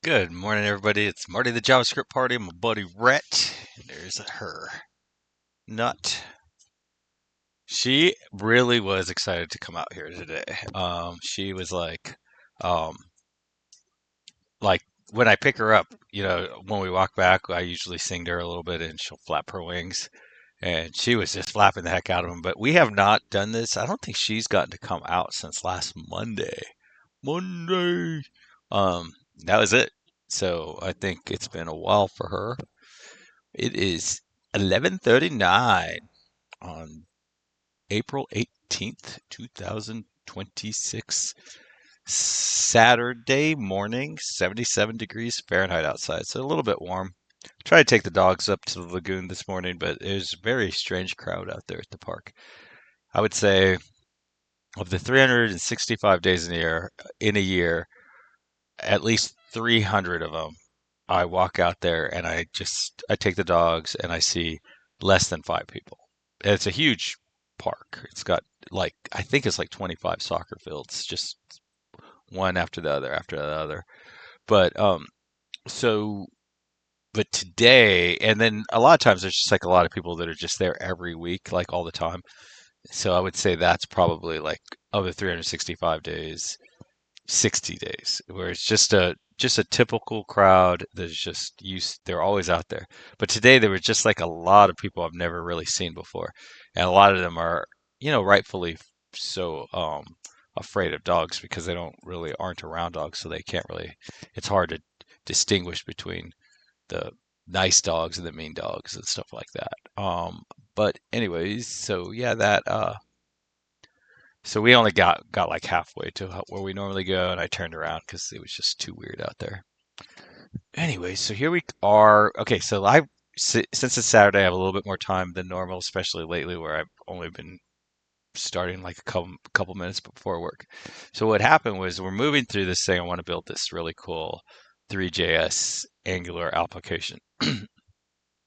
Good morning, everybody. It's Marty the JavaScript Party. My buddy Rhett. And there's her nut. She really was excited to come out here today. She was um, like when I pick her up, when we walk back, I usually sing to her a little bit, and she'll flap her wings. And she was just flapping the heck out of them. But we have not done this. I don't think she's gotten to come out since last Monday. Monday. Um, that was it. So I think it's been a while for her. It is 11:39 on April 18th, 2026. Saturday morning, 77 degrees Fahrenheit outside, so a little bit warm. Tried to take the dogs up to the lagoon this morning, but there's a very strange crowd out there at the park. I would say of the 365 days in a year, at least 300 of them, I walk out there and I take the dogs and I see less than five people. And it's a huge park. It's got I think it's like 25 soccer fields, just one after the other. But so but today, and then a lot of times there's just like a lot of people that are just there every week, like all the time. So I would say that's probably like of the 365 days, 60 days, where it's just a typical crowd that's just used, they're always out there. But today there were just like a lot of people I've never really seen before. And a lot of them are, rightfully so afraid of dogs because they don't really aren't around dogs, so they can't really, it's hard to distinguish between the nice dogs and the mean dogs and stuff like that. But anyways, so yeah, that so we only got like halfway to where we normally go, and I turned around because it was just too weird out there. Anyway, so here we are. Okay, so since it's Saturday, I have a little bit more time than normal, especially lately, where I've only been starting like a couple minutes before work. So what happened was we're moving through this thing. I want to build this really cool 3JS Angular application.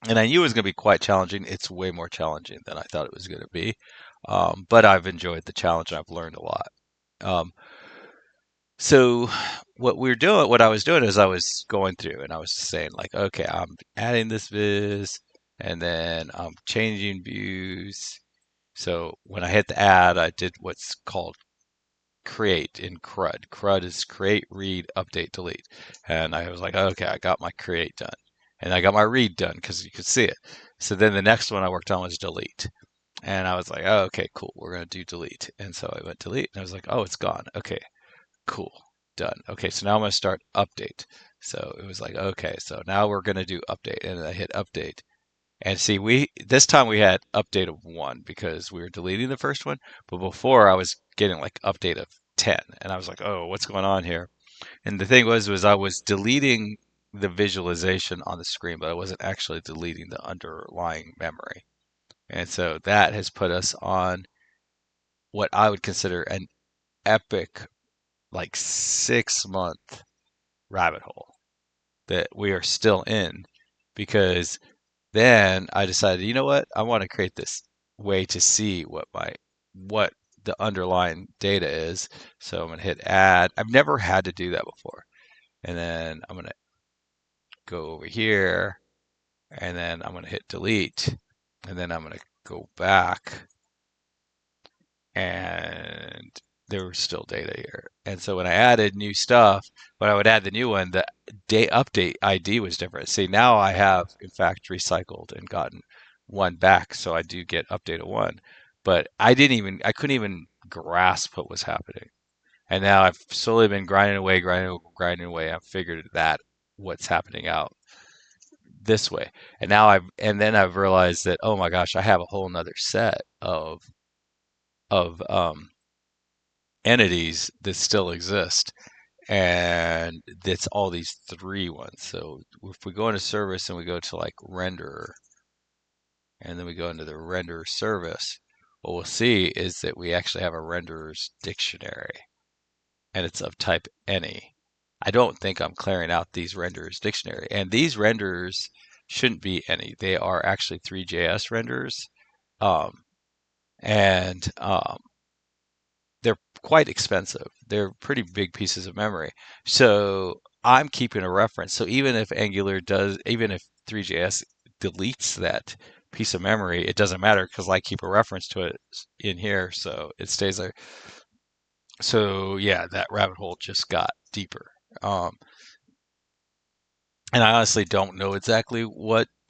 And I knew it was going to be quite challenging. It's way more challenging than I thought it was going to be. But I've enjoyed the challenge and I've learned a lot. Um, so what I was doing is I was going through and I was saying like, okay, I'm adding this viz and then I'm changing views. So when I hit the add, I did what's called create in CRUD. CRUD is create, read, update, delete. And I was like, okay, I got my create done. And I got my read done because you could see it. So then the next one I worked on was delete. And I was like, oh, okay, cool. We're going to do delete. And so I went delete and I was like, oh, it's gone. Okay, cool. Done. Okay, so now I'm going to start update. So it was like, okay, so now we're going to do update. And I hit update. And see, this time we had update of one because we were deleting the first one. But before I was getting like update of 10. And I was like, oh, what's going on here? And the thing was I was deleting the visualization on the screen, but I wasn't actually deleting the underlying memory. And so that has put us on what I would consider an epic, like 6 month rabbit hole that we are still in because then I decided, you know what? I want to create this way to see what the underlying data is. So I'm going to hit add. I've never had to do that before. And then I'm going to go over here and then I'm going to hit delete. And then I'm going to go back and there was still data here. And so when I added new stuff, when I would add the new one, the day update ID was different. See, now I have in fact recycled and gotten one back, so I do get update of one. But I couldn't even grasp what was happening. And now I've slowly been grinding away. I've figured that what's happening out this way. And then I've realized that, oh my gosh, I have a whole nother set of entities that still exist. And it's all these three ones. So if we go into service and we go to like renderer, and then we go into the renderer service, what we'll see is that we actually have a renderer's dictionary, and it's of type any. I don't think I'm clearing out these renderers dictionary, and these renderers shouldn't be any. They are actually ThreeJS renderers, um, and they're quite expensive. They're pretty big pieces of memory. So I'm keeping a reference. So even if even if ThreeJS deletes that piece of memory, it doesn't matter because I keep a reference to it in here, so it stays there. So yeah, that rabbit hole just got deeper. Um, and I honestly don't know exactly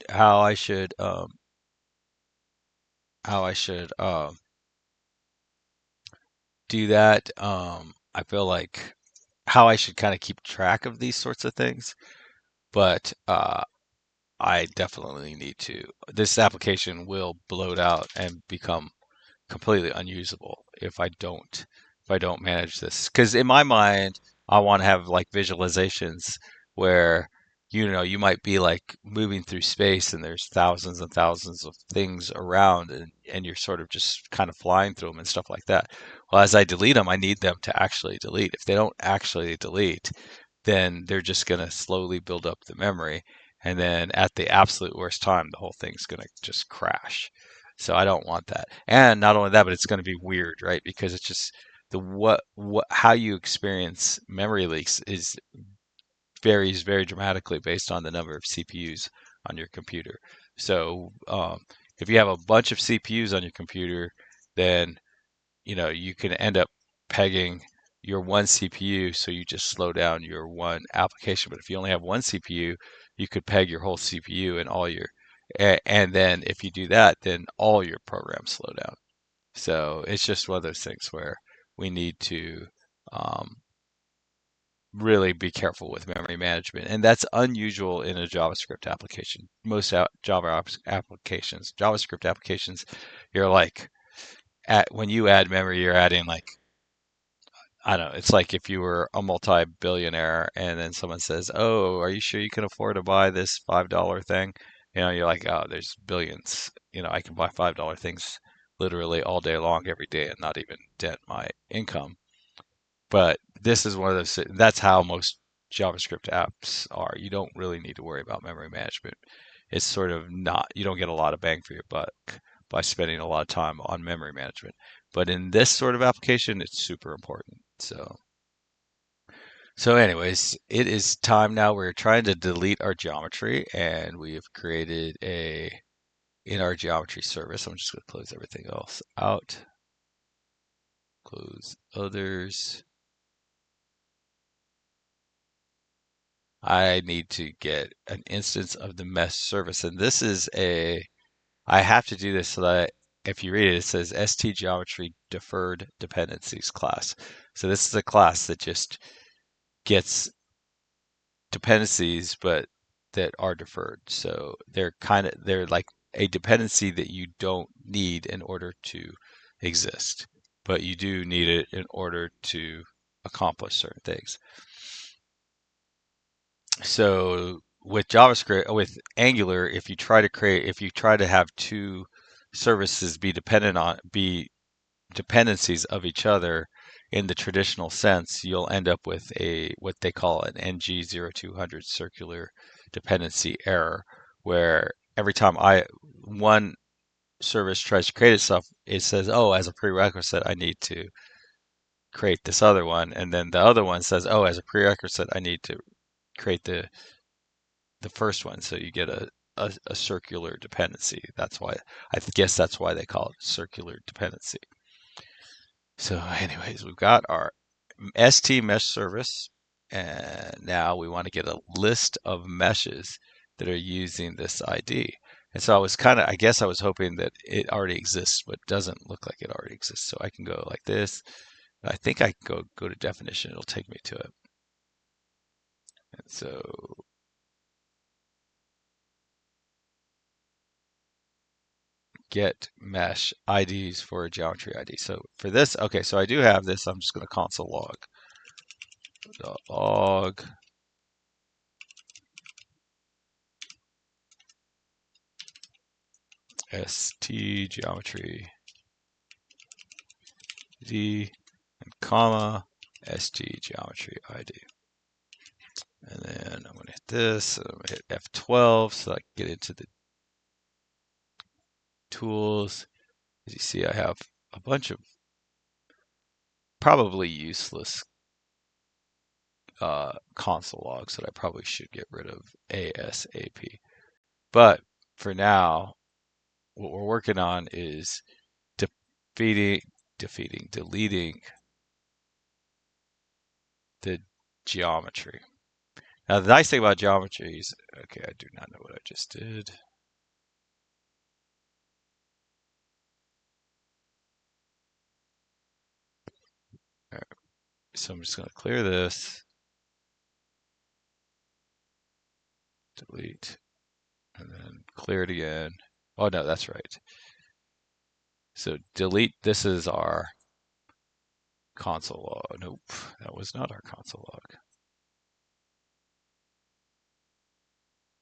how I should how I should do that. I feel like how I should kind of keep track of these sorts of things, but I definitely need to. This application will bloat out and become completely unusable if I don't manage this. Because in my mind, I want to have like visualizations where you might be like moving through space and there's thousands and thousands of things around and you're sort of just kind of flying through them and stuff like that. Well, as I delete them, I need them to actually delete. If they don't actually delete, then they're just going to slowly build up the memory. And then at the absolute worst time, the whole thing's going to just crash. So I don't want that. And not only that, but it's going to be weird, right? Because it's just how you experience memory leaks is varies very dramatically based on the number of CPUs on your computer. So if you have a bunch of CPUs on your computer, then you can end up pegging your one CPU, so you just slow down your one application. But if you only have one CPU, you could peg your whole CPU and and then if you do that, then all your programs slow down. So it's just one of those things where we need to um, really be careful with memory management, and that's unusual in a JavaScript application. Most JavaScript applications, you're like when you add memory, you're adding like I don't know. It's like if you were a multi-billionaire and then someone says, "Oh, are you sure you can afford to buy this $5 thing?" You're like, "Oh, there's billions. I can buy $5 things literally all day long, every day, and not even dent my income." But this is one of those. That's how most JavaScript apps are. You don't really need to worry about memory management. It's sort of not. You don't get a lot of bang for your buck by spending a lot of time on memory management. But in this sort of application, it's super important. So anyways, it is time now. We're trying to delete our geometry, and we have created in our geometry service. I'm just going to close everything else out. Close others. I need to get an instance of the mesh service, and I have to do this so that if you read it, it says ST geometry deferred dependencies class. So this is a class that just gets dependencies, but that are deferred. So they're like a dependency that you don't need in order to exist, but you do need it in order to accomplish certain things. So with JavaScript, with Angular, if you try to have two services be dependencies of each other in the traditional sense, you'll end up with what they call an NG0200 circular dependency error, where every time one service tries to create itself, it says, "Oh, as a prerequisite, I need to create this other one," and then the other one says, "Oh, as a prerequisite, I need to create the first one." So you get a circular dependency. I guess that's why they call it circular dependency. So anyways, we've got our ST mesh service, and now we want to get a list of meshes that are using this ID. And so I guess I was hoping that it already exists, but it doesn't look like it already exists. So I can go like this. I think I can go to definition. It'll take me to it. And so get mesh IDs for a geometry ID. So for this, okay, so I do have this. I'm just going to console log st geometry d and comma st geometry ID. And then I'm going to hit this. I'm going to hit F12 so I can get into the tools. As you see, I have a bunch of probably useless console logs that I probably should get rid of ASAP. But for now, what we're working on is defeating, deleting the geometry. Now, the nice thing about geometries, okay, I do not know what I just did. All right, so I'm just going to clear this, delete, and then clear it again. Oh, no, that's right. So delete, this is our console log. Nope, that was not our console log.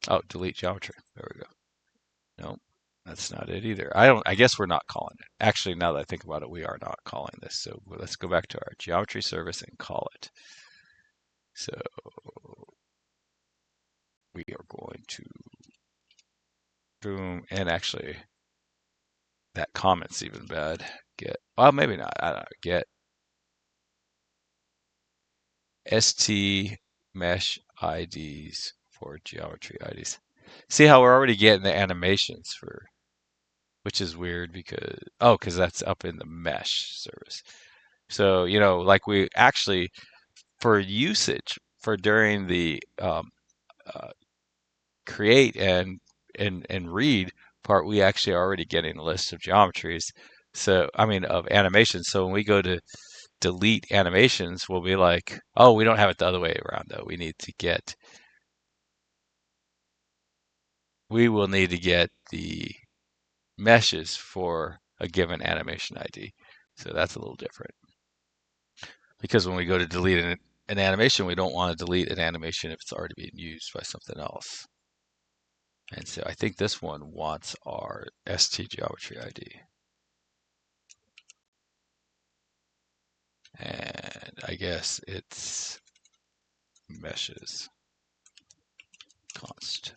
Oh, delete geometry. There we go. Nope, that's not it either. I guess we're not calling it. Actually, now that I think about it, we are not calling this. So let's go back to our geometry service and call it. So we are going to boom, and actually that comment's even bad. Get, well, maybe not. I don't know. Get st mesh IDs for geometry IDs. See how we're already getting the animations for, which is weird because that's up in the mesh service. So, like we actually, for usage, for during the uh, create and read part, we actually are already getting a list of geometries. So, I mean, of animations. So when we go to delete animations, we'll be like, oh, we don't have it the other way around though. We will need to get the meshes for a given animation ID. So that's a little different. Because when we go to delete an animation, we don't want to delete an animation if it's already being used by something else. And so I think this one wants our ST geometry ID. And I guess it's meshes, const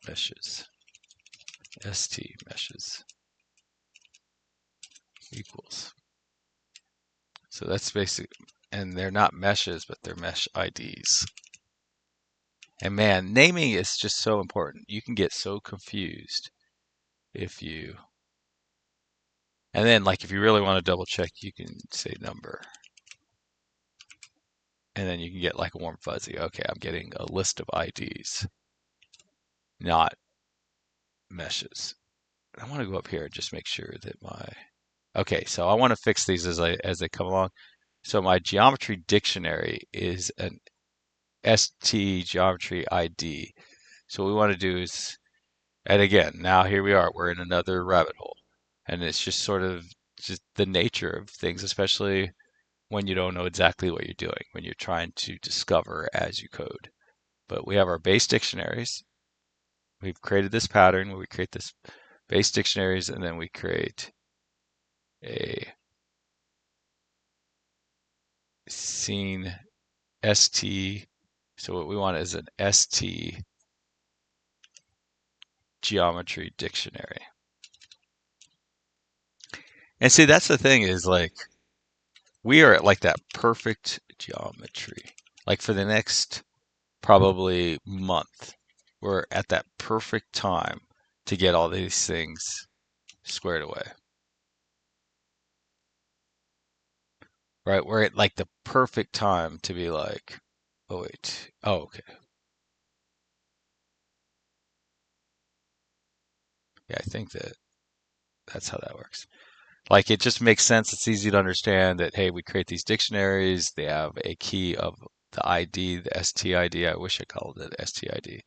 meshes, ST meshes equals. So that's basic, and they're not meshes, but they're mesh IDs. And man, naming is just so important. You can get so confused if you, and then like if you really want to double check, you can say number. And then you can get like a warm fuzzy. Okay, I'm getting a list of IDs, not meshes. I want to go up here and just make sure that okay, so I want to fix these as they come along. So my geometry dictionary is an ST geometry ID. So what we want to do is, and again, now here we are, we're in another rabbit hole. And it's just sort of just the nature of things, especially when you don't know exactly what you're doing, when you're trying to discover as you code. But we have our base dictionaries. We've created this pattern where we create this base dictionaries, and then we create a scene ST. So what we want is an ST geometry dictionary. And see, that's the thing is like, we are at like that perfect geometry. Like for the next probably month, we're at that perfect time to get all these things squared away. Right? We're at like the perfect time to be like, oh wait, oh okay. Yeah, I think that's how that works. Like it just makes sense. It's easy to understand that, hey, we create these dictionaries. They have a key of the ID, the STID. I wish I called it STID.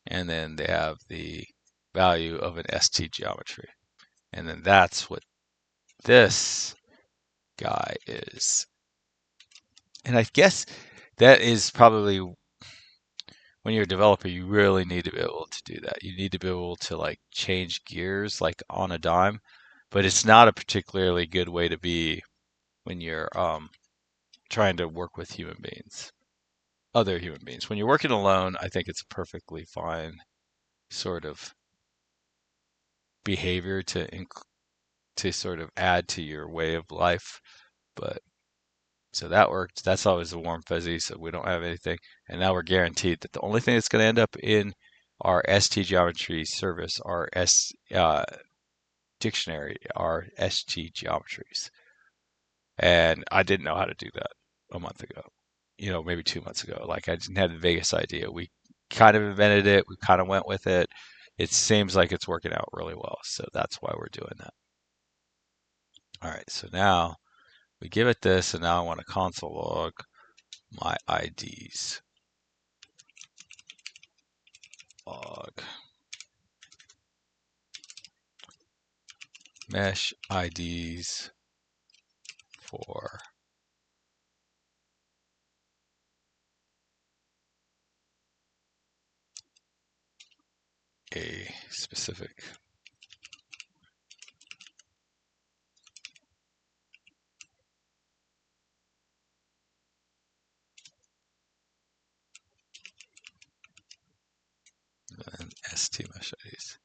And then they have the value of an ST geometry. And then that's what this guy is. And I guess that is probably when you're a developer, you really need to be able to do that. You need to be able to like change gears like on a dime, but it's not a particularly good way to be when you're trying to work with human beings, other human beings. When you're working alone, I think it's a perfectly fine sort of behavior to sort of add to your way of life. But So that worked. That's always a warm fuzzy, so we don't have anything. And now we're guaranteed that the only thing that's going to end up in our ST geometry service, our dictionary, are ST geometries. And I didn't know how to do that a month ago, maybe 2 months ago. Like I didn't have the vaguest idea. We kind of invented it. We kind of went with it. It seems like it's working out really well. So that's why we're doing that. All right. So now we give it this, and now I want to console log my IDs. Log mesh IDs for a specific and ST mesh IDs.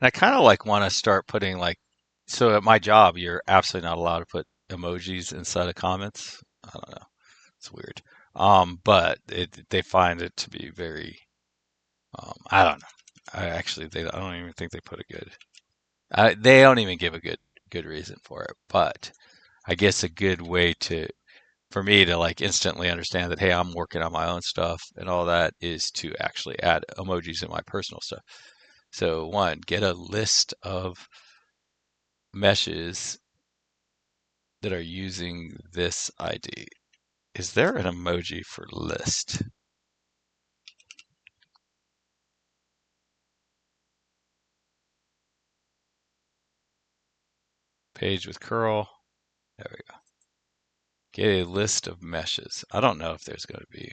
And I kind of like want to start putting so at my job, you're absolutely not allowed to put emojis inside of comments. I don't know. It's weird. But they find it to be very, I don't know. I don't even think they put a good, they don't even give a good reason for it. But I guess a good way for me to like instantly understand that, hey, I'm working on my own stuff and all that is to actually add emojis in my personal stuff. So one, get a list of meshes that are using this ID. Is there an emoji for list? Page with curl. There we go. Get a list of meshes. I don't know if there's going to be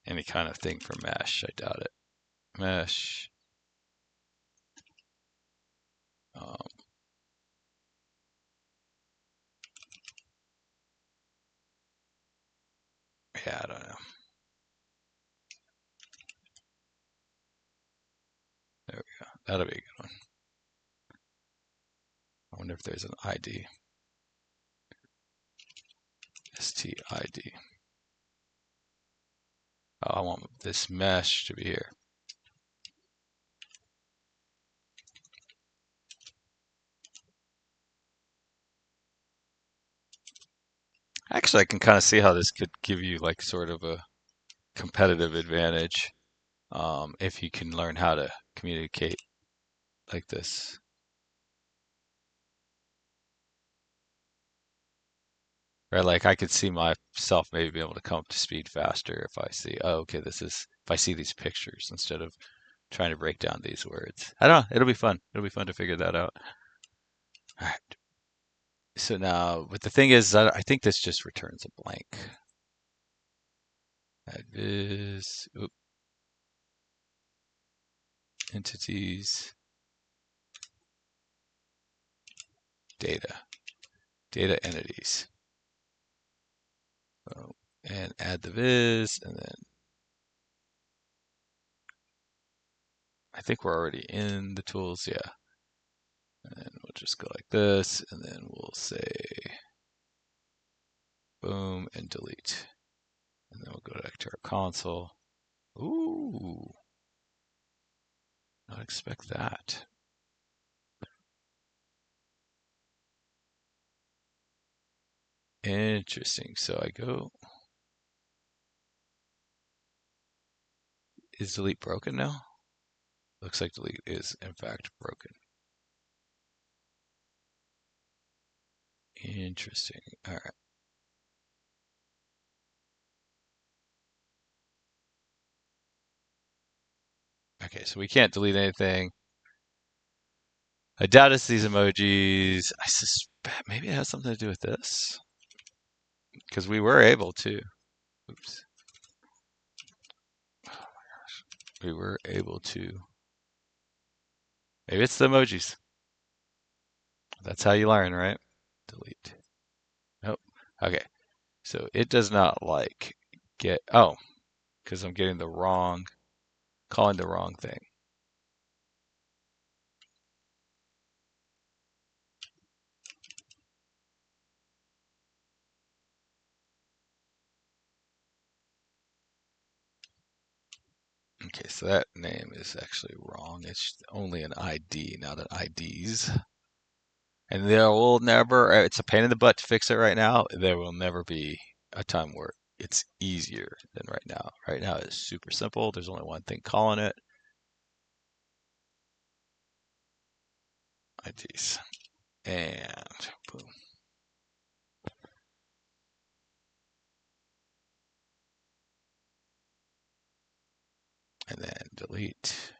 any kind of thing for mesh. I doubt it. Mesh. Um, yeah, I don't know. There we go. That'll be a good one. I wonder if there's an ID. STID. Oh, I want this mesh to be here. Actually, I can kind of see how this could give you like sort of a competitive advantage if you can learn how to communicate like this. Right, like I could see myself maybe being able to come up to speed faster if I see, oh, okay, if I see these pictures instead of trying to break down these words. I don't know, it'll be fun. It'll be fun to figure that out. All right. So now, but the thing is, I think this just returns a blank. Add viz, entities, data entities. Oh, and add the viz, and then I think we're already in the tools, yeah. And we'll just go like this, and then we'll say boom and delete. And then we'll go back to our console. Ooh, not expect that. Interesting. So I go, is delete broken now? Looks like delete is in fact broken. Interesting. All right. Okay, so we can't delete anything. I doubt it's these emojis. I suspect maybe it has something to do with this because we were able to. Oops. Oh my gosh. We were able to. Maybe it's the emojis. That's how you learn, right? Delete. Nope. Okay. So it does not like oh, because I'm getting calling the wrong thing. Okay, so that name is actually wrong. It's only an ID, not an IDs. And there will never, it's a pain in the butt to fix it right now. There will never be a time where it's easier than right now. Right now it's super simple. There's only one thing calling it. IDs. And boom. And then delete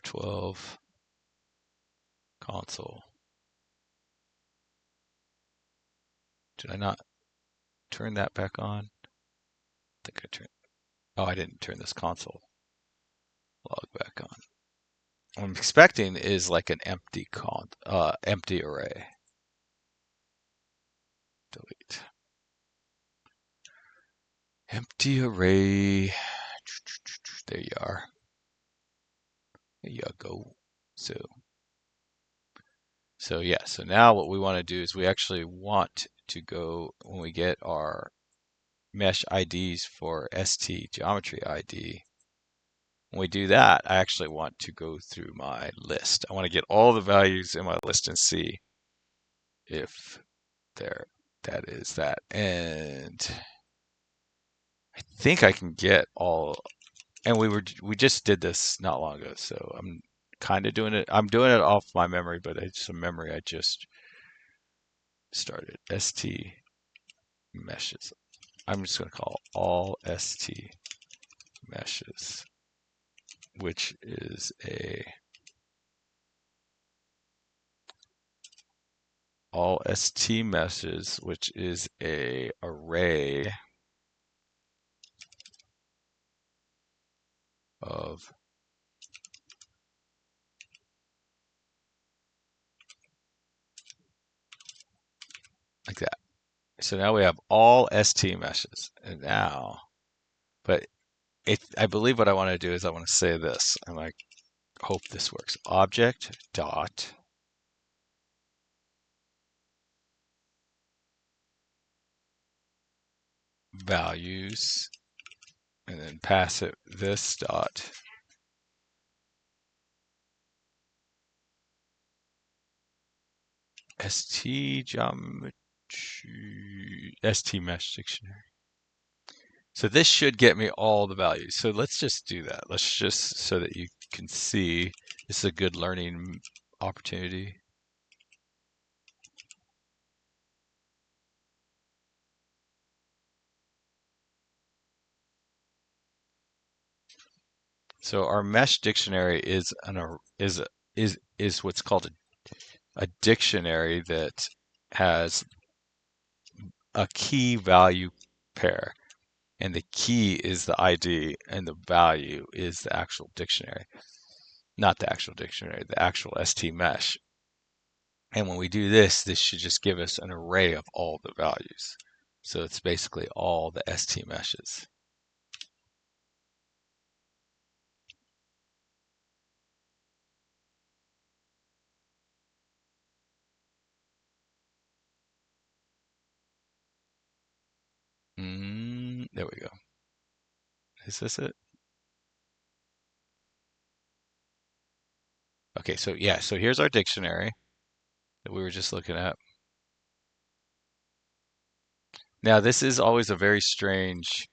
F12 console. Did I not turn that back on? I think I turned. Oh, I didn't turn this console log back on. What I'm expecting is like an empty array. Delete. Empty array. There you are. There you go. So yeah, so now what we want to do is we actually want to go when we get our mesh IDs for ST geometry ID. When we do that, I actually want to go through my list. I want to get all the values in my list and see if that is that. And I think I can get all, and we just did this not long ago, so I'm kind of doing it. I'm doing it off my memory, but it's a memory I just started. ST meshes. I'm just going to call all ST meshes, which is all ST meshes, which is a array of like that. So now we have all ST meshes, and now, but I believe what I want to do is I want to say this. I'm like, hope this works. Object dot values, and then pass it this dot ST geometry ST mesh dictionary. So this should get me all the values. So let's just do that. Let's just, so that you can see, this is a good learning opportunity. So our mesh dictionary is what's called a dictionary that has a key value pair, and the key is the ID, and the value is the actual dictionary. Not the actual dictionary, the actual ST mesh. And when we do this, this should just give us an array of all the values. So it's basically all the ST meshes. There we go. Is this it? Okay, so yeah, so here's our dictionary that we were just looking at. Now, this is always a very strange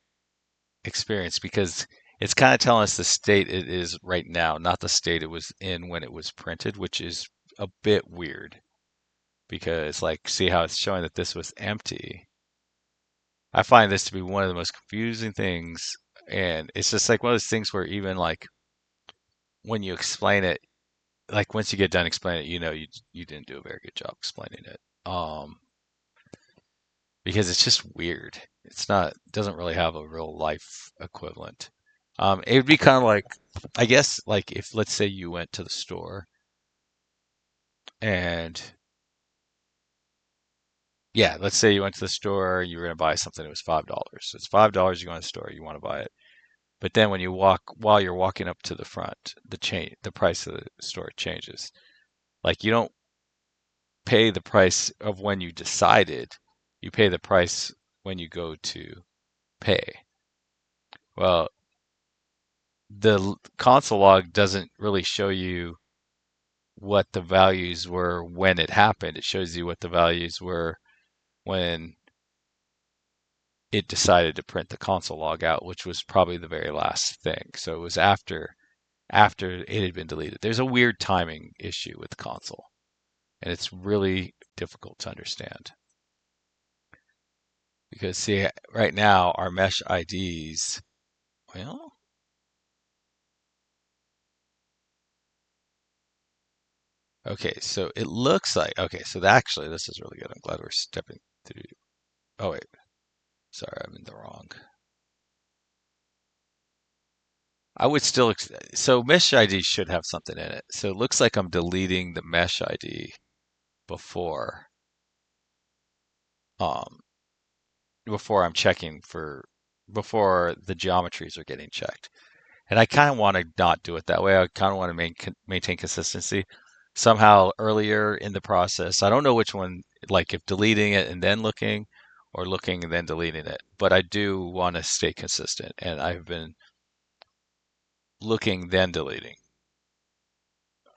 experience because it's kind of telling us the state it is right now, not the state it was in when it was printed, which is a bit weird because, like, see how it's showing that this was empty. I find this to be one of the most confusing things, and it's just like one of those things where even like when you explain it, like once you get done explaining it, you didn't do a very good job explaining it. Because it's just weird. It's not doesn't really have a real life equivalent. It would be kind of like, I guess, like if let's say you went to the store and yeah, let's say you went to the store, you were going to buy something that was $5. So it's $5, you go in the store, you want to buy it. But then when you while you're walking up to the front, the price of the store changes. Like you don't pay the price of when you decided, you pay the price when you go to pay. Well, the console log doesn't really show you what the values were when it happened. It shows you what the values were when it decided to print the console log out, which was probably the very last thing. So it was after it had been deleted. There's a weird timing issue with the console, and it's really difficult to understand. Because see, right now our mesh IDs, well, okay, so it looks like, okay, so actually this is really good. I'm glad we're stepping through. Oh wait, sorry, I'm in the wrong. I would still, so mesh ID should have something in it. So it looks like I'm deleting the mesh ID before, um, before I'm checking for, before the geometries are getting checked. And I kind of want to not do it that way. I kind of want to maintain consistency. Somehow earlier in the process, I don't know which one, like if deleting it and then looking, or looking and then deleting it. But I do want to stay consistent, and I've been looking then deleting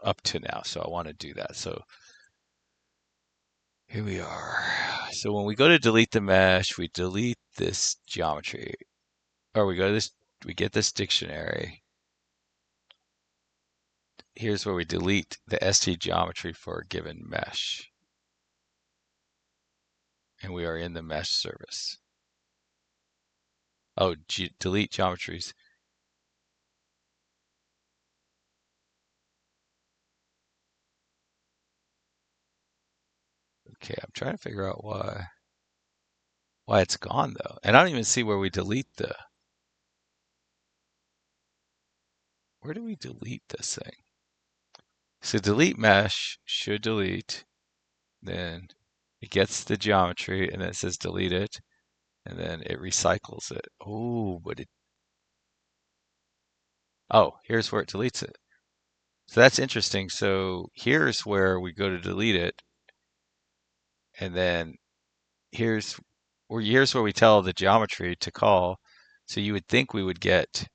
up to now. So I want to do that. So here we are. So when we go to delete the mesh, we delete this geometry, or we go to this, we get this dictionary. Here's where we delete the ST geometry for a given mesh. And we are in the mesh service. Oh, delete geometries. Okay, I'm trying to figure out why it's gone though. And I don't even see where we delete the, where do we delete this thing? So delete mesh should delete, then it gets the geometry and then it says delete it, and then it recycles it. Oh, but it, oh, here's where it deletes it. So that's interesting. So here's where we go to delete it, and then here's here's where we tell the geometry to call. So you would think we would get,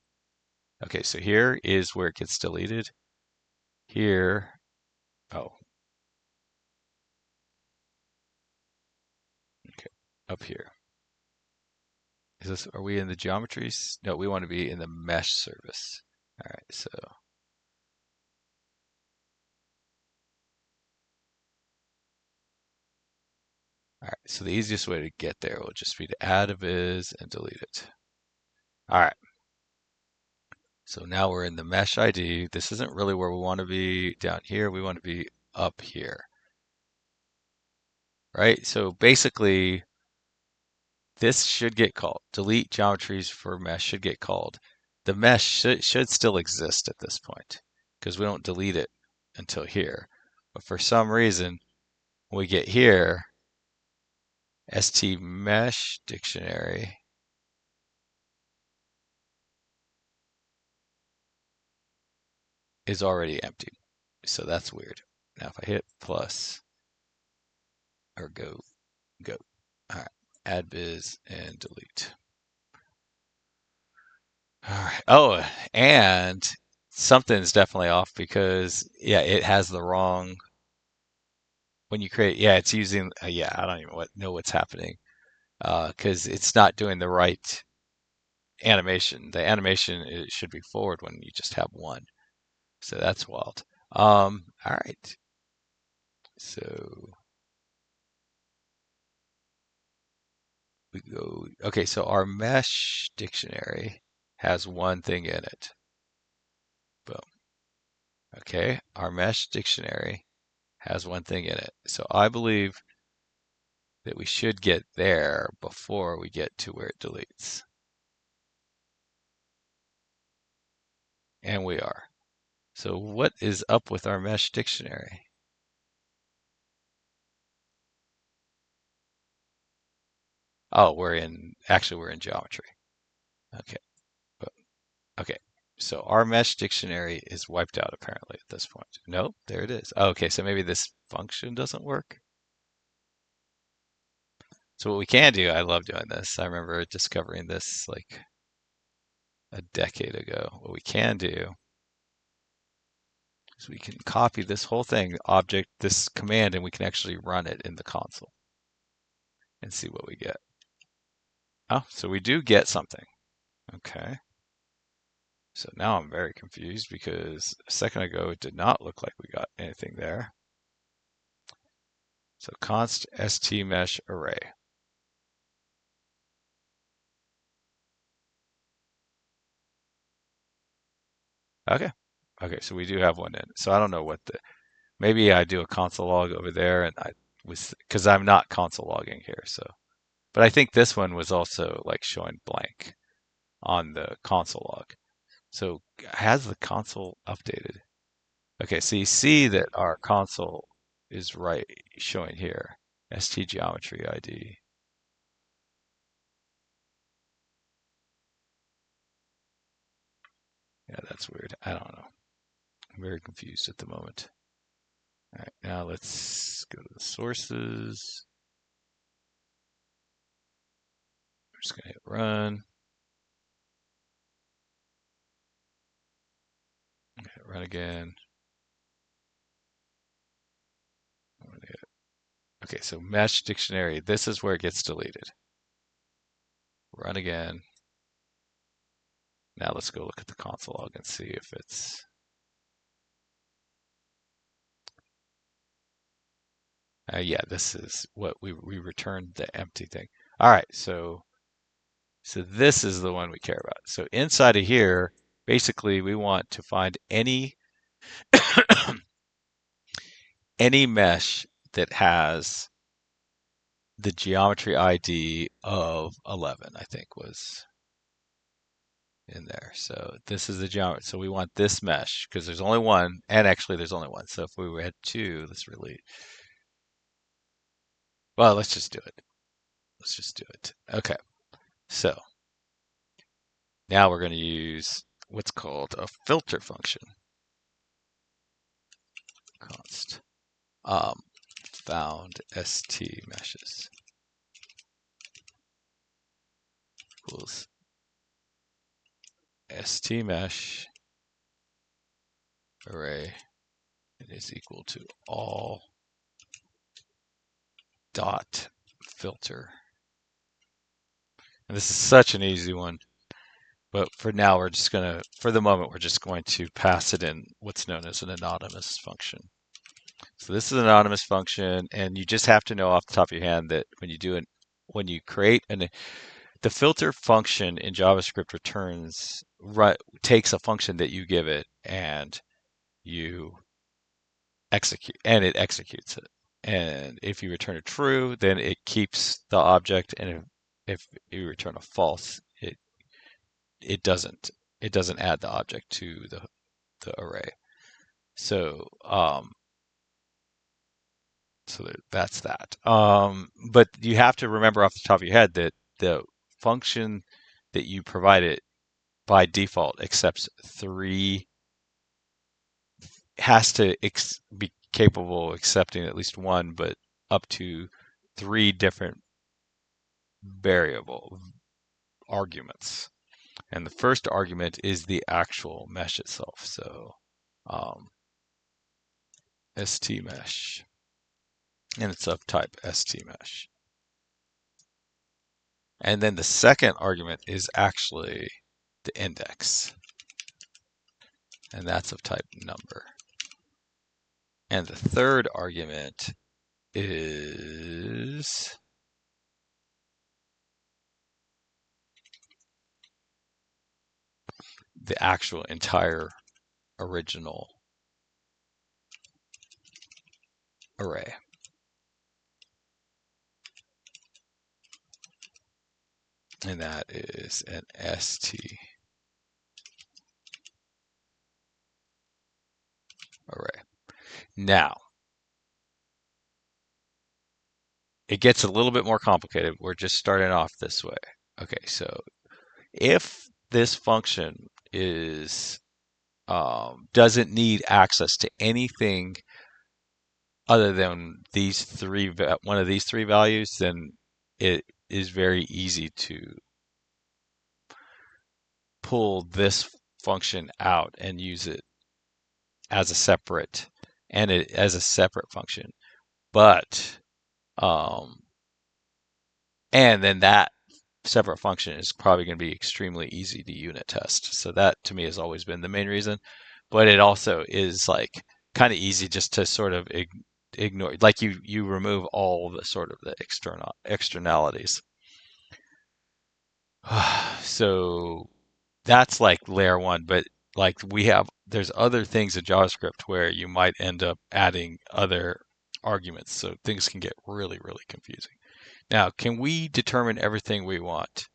okay, so here is where it gets deleted. Here, oh, okay, up here. Is this, are we in the geometries? No, we want to be in the mesh service. All right, so, all right, so the easiest way to get there will just be to add a viz and delete it. All right, so now we're in the mesh ID. This isn't really where we want to be down here. We want to be up here, right? So basically, this should get called. Delete geometries for mesh should get called. The mesh should still exist at this point because we don't delete it until here. But for some reason, when we get here, st mesh dictionary is already empty. So that's weird. Now if I hit plus or go. All right, add biz and delete. All right. Oh, and something's definitely off because yeah, it has the wrong when you create. Yeah, it's using. Yeah, I don't even know what's happening because it's not doing the right animation. The animation it should be forward when you just have one. So that's wild. All right. So we go. Okay, so our mesh dictionary has one thing in it. Boom. Okay, our mesh dictionary has one thing in it. So I believe that we should get there before we get to where it deletes. And we are. So what is up with our mesh dictionary? Oh, we're in geometry. Okay. Okay. So our mesh dictionary is wiped out apparently at this point. Nope, there it is. Oh, okay, so maybe this function doesn't work. So what we can do, I love doing this. I remember discovering this like a decade ago. What we can do is we can copy this whole thing, object, this command, and we can actually run it in the console and see what we get. Oh, so we do get something. Okay. So now I'm very confused because a second ago it did not look like we got anything there. So const st mesh array. Okay. Okay, so we do have one in. So I don't know what the, maybe I do a console log over there and I was, because I'm not console logging here. So, but I think this one was also like showing blank on the console log. So has the console updated? Okay, so you see that our console is right showing here. ST geometry ID. Yeah, that's weird. I don't know. I'm very confused at the moment. All right, now let's go to the sources. I'm just gonna hit run. Hit run again. Okay, so mesh dictionary. This is where it gets deleted. Run again. Now let's go look at the console log and see if it's. Yeah, this is what we returned the empty thing. All right, so this is the one we care about. So inside of here, basically we want to find any any mesh that has the geometry ID of 11, I think was in there. So this is the geometry. So we want this mesh because there's only one, and actually there's only one. So if we had two, let's really, well, let's just do it. Let's just do it. Okay. So now we're going to use what's called a filter function. Const found st meshes equals st mesh array is equal to all dot filter. And this is such an easy one, but for now we're just going to, for the moment, we're just going to pass it in what's known as an anonymous function. So this is an anonymous function, and you just have to know off the top of your hand that when you do it, when you create the filter function in JavaScript returns, takes a function that you give it and you execute, and it executes it. And if you return a true, then it keeps the object, and if you return a false, it doesn't add the object to the array. So that's that. But you have to remember off the top of your head that the function that you provide it by default accepts three, has to be capable of accepting at least one, but up to three different variable arguments. And the first argument is the actual mesh itself. So um, stmesh, and it's of type stmesh. And then the second argument is actually the index, and that's of type number. And the third argument is the actual entire original array. And that is an st array. Now, it gets a little bit more complicated. We're just starting off this way. Okay, so if this function is doesn't need access to anything other than these three, one of these three values, then it is very easy to pull this function out and use it as a separate as a separate function. But and then that separate function is probably going to be extremely easy to unit test. So that to me has always been the main reason. But it also is like kind of easy just to sort of ignore, like you remove all the sort of the externalities. So that's like layer one, but like there's other things in JavaScript where you might end up adding other arguments. So things can get really, really confusing. Now, can we determine everything we want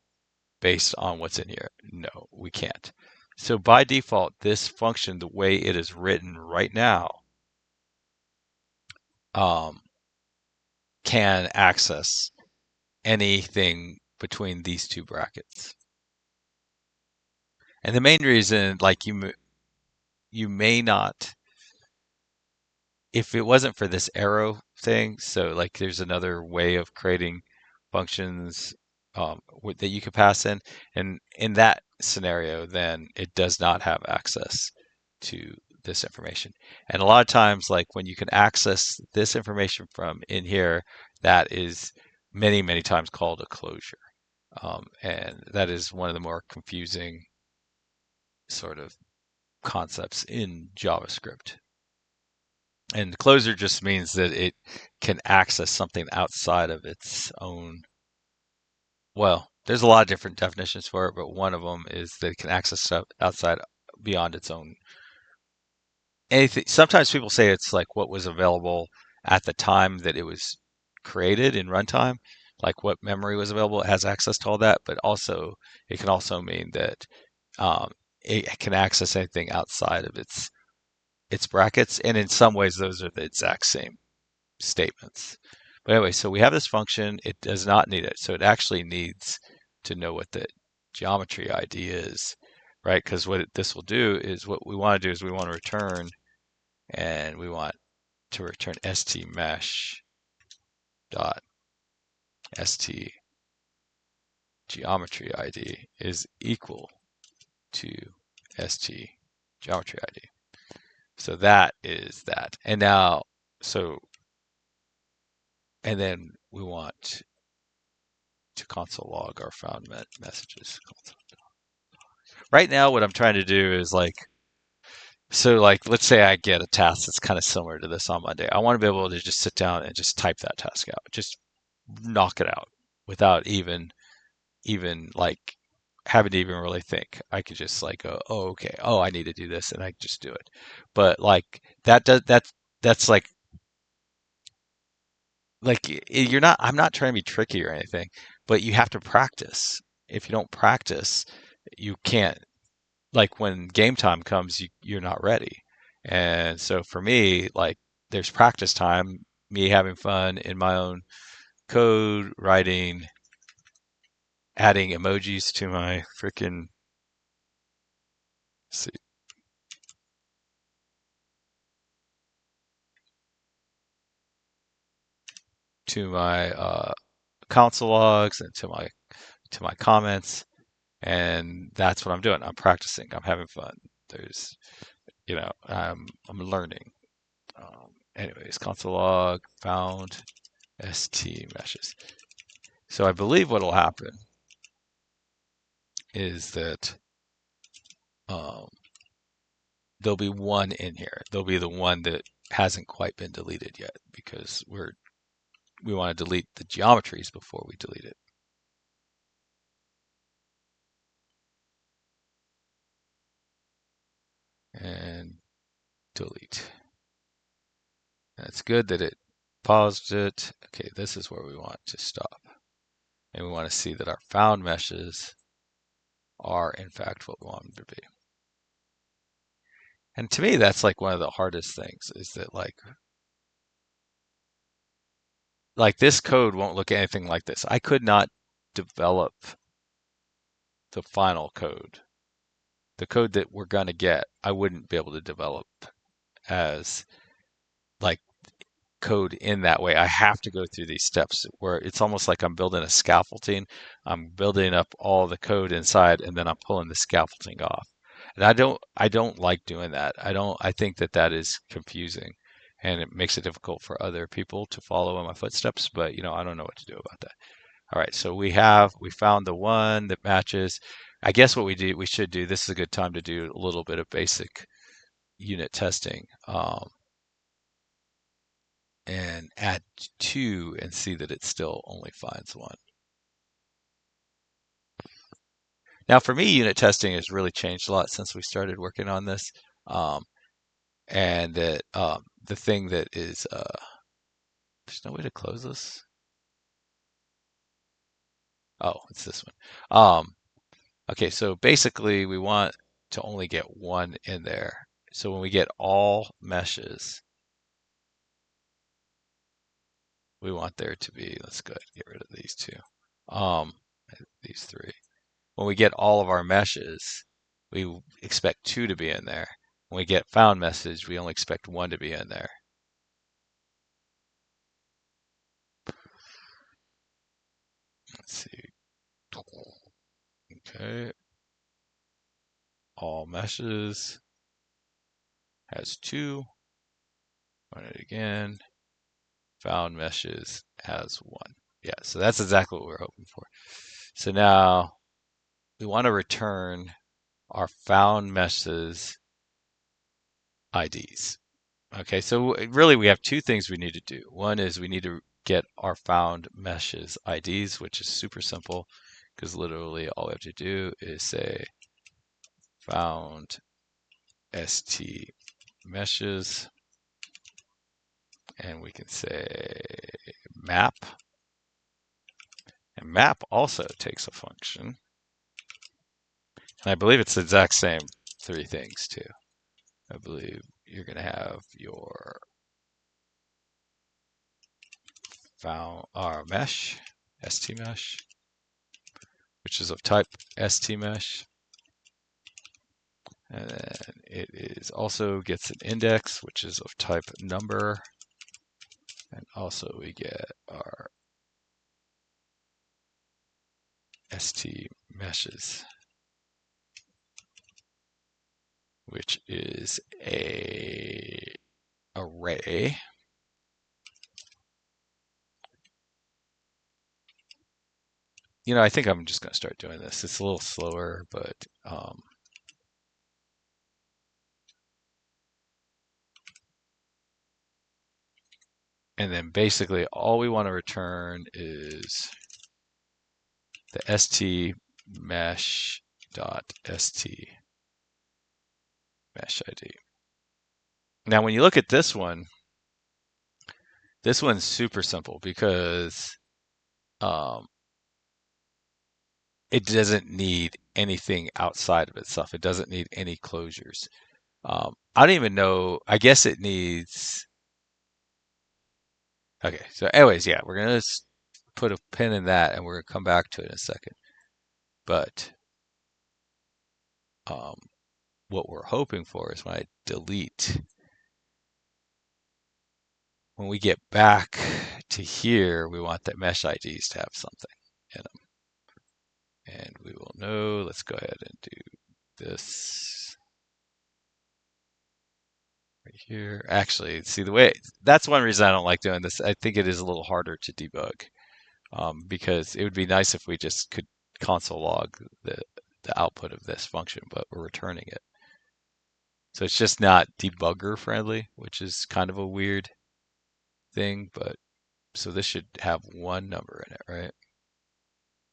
based on what's in here? No, we can't. So by default, this function, the way it is written right now, um, can access anything between these two brackets. And the main reason, like you may not, if it wasn't for this arrow thing, so like there's another way of creating functions that you could pass in, and in that scenario, then it does not have access to this information. And a lot of times, like when you can access this information from in here, that is many, many times called a closure. And that is one of the more confusing sort of concepts in JavaScript. And closure just means that it can access something outside of its own. Well, there's a lot of different definitions for it, but one of them is that it can access stuff outside beyond its own anything. Sometimes people say it's like what was available at the time that it was created in runtime, like what memory was available. It has access to all that, but also it can also mean that it can access anything outside of its brackets, and in some ways those are the exact same statements. But anyway, so we have this function. It does not need it. So it actually needs to know what the geometry ID is, right? Because what this will do is what we want to do is we want to return, and we want to return stmesh dot st geometry ID is equal to st geometry ID. So that is that. And now, and then we want to console log our found messages. Right now, what I'm trying to do is like, let's say I get a task that's kind of similar to this on Monday. I want to be able to just sit down and just type that task out, just knock it out without even like having to even really think. I could just like go, oh, okay, oh, I need to do this, and I just do it. But like that's like you're not. I'm not trying to be tricky or anything, but you have to practice. If you don't practice, you can't. Like when game time comes, you're not ready. And so for me, like there's practice time, me having fun in my own code, writing, adding emojis to my freaking see, to my console logs and to my comments, and that's what I'm doing. I'm practicing. I'm having fun. There's, I'm learning. Anyways, console log found st meshes. So I believe what will happen is that um, there'll be one in here. There'll be the one that hasn't quite been deleted yet because we want to delete the geometries before we delete it. And delete. And it's good that it paused it. Okay, this is where we want to stop. And we want to see that our found meshes are in fact what we want them to be. And to me, that's like one of the hardest things is that like this code won't look anything like this. I could not develop the final code. The code that we're going to get, I wouldn't be able to develop as like code in that way. I have to go through these steps where it's almost like I'm building a scaffolding. I'm building up all the code inside and then I'm pulling the scaffolding off. And I don't like doing that. I think that that is confusing and it makes it difficult for other people to follow in my footsteps, but I don't know what to do about that. All right, so we found the one that matches. I guess what we should do, this is a good time to do a little bit of basic unit testing. And add two and see that it still only finds one. Now, for me, unit testing has really changed a lot since we started working on this. Um, and that the thing that is, there's no way to close this. Oh, it's this one. Okay, so basically we want to only get one in there. So when we get all meshes, we want there to be, let's go ahead and get rid of these two. Um, these three. When we get all of our meshes, we expect two to be in there. When we get found message, we only expect one to be in there. Let's see. Okay. All meshes has two. Run it again. Found meshes has one. Yeah, so that's exactly what we're hoping for. So now we want to return our found meshes IDs. Okay, so really we have two things we need to do. One is we need to get our found meshes IDs, which is super simple because literally all we have to do is say found st meshes and we can say map. And map also takes a function. And I believe it's the exact same three things too. I believe you're going to have your found our mesh, st mesh, which is of type st mesh. And then it is also gets an index, which is of type number. And also we get our st meshes, which is a array. I think I'm just going to start doing this. It's a little slower, but and then basically all we want to return is the st mesh dot st mesh ID. Now, when you look at this one's super simple because it doesn't need anything outside of itself. It doesn't need any closures. I don't even know. I guess it needs. Okay, so anyways, yeah, we're gonna put a pin in that, and we're gonna come back to it in a second. But what we're hoping for is when I delete, when we get back to here, we want the mesh IDs to have something in them. And we will know, let's go ahead and do this right here. Actually, see the way, that's one reason I don't like doing this. I think it is a little harder to debug because it would be nice if we just could console log the output of this function, but we're returning it. So it's just not debugger friendly, which is kind of a weird thing, but so this should have one number in it, right?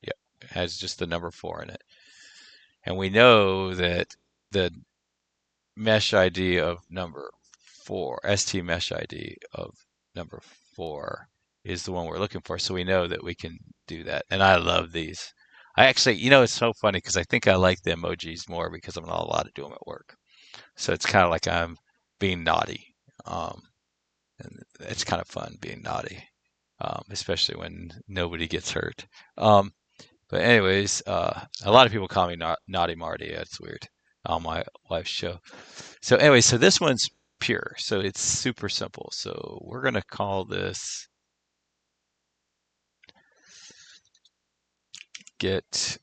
Yep, it has just the number 4 in it. And we know that the mesh ID of number 4, st mesh ID of number 4 is the one we're looking for. So we know that we can do that. And I love these. I actually, it's so funny because I think I like the emojis more because I'm not allowed to do them at work. So it's kind of like I'm being naughty. And it's kind of fun being naughty, especially when nobody gets hurt. But anyways, a lot of people call me Naughty Marty. That's weird on my wife's show. So anyway, so this one's pure. So it's super simple. So we're going to call this get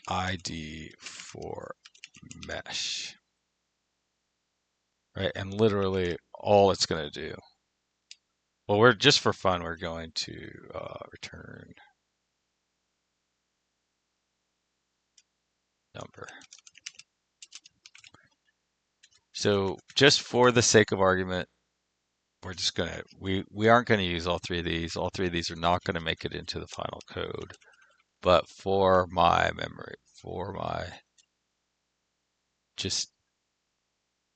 ID for mesh, right? And literally all it's going to do, well, we're just for fun, we're going to return number. So just for the sake of argument, we're just gonna we aren't going to use all three of these. All three of these are not going to make it into the final code. But for my memory, for my just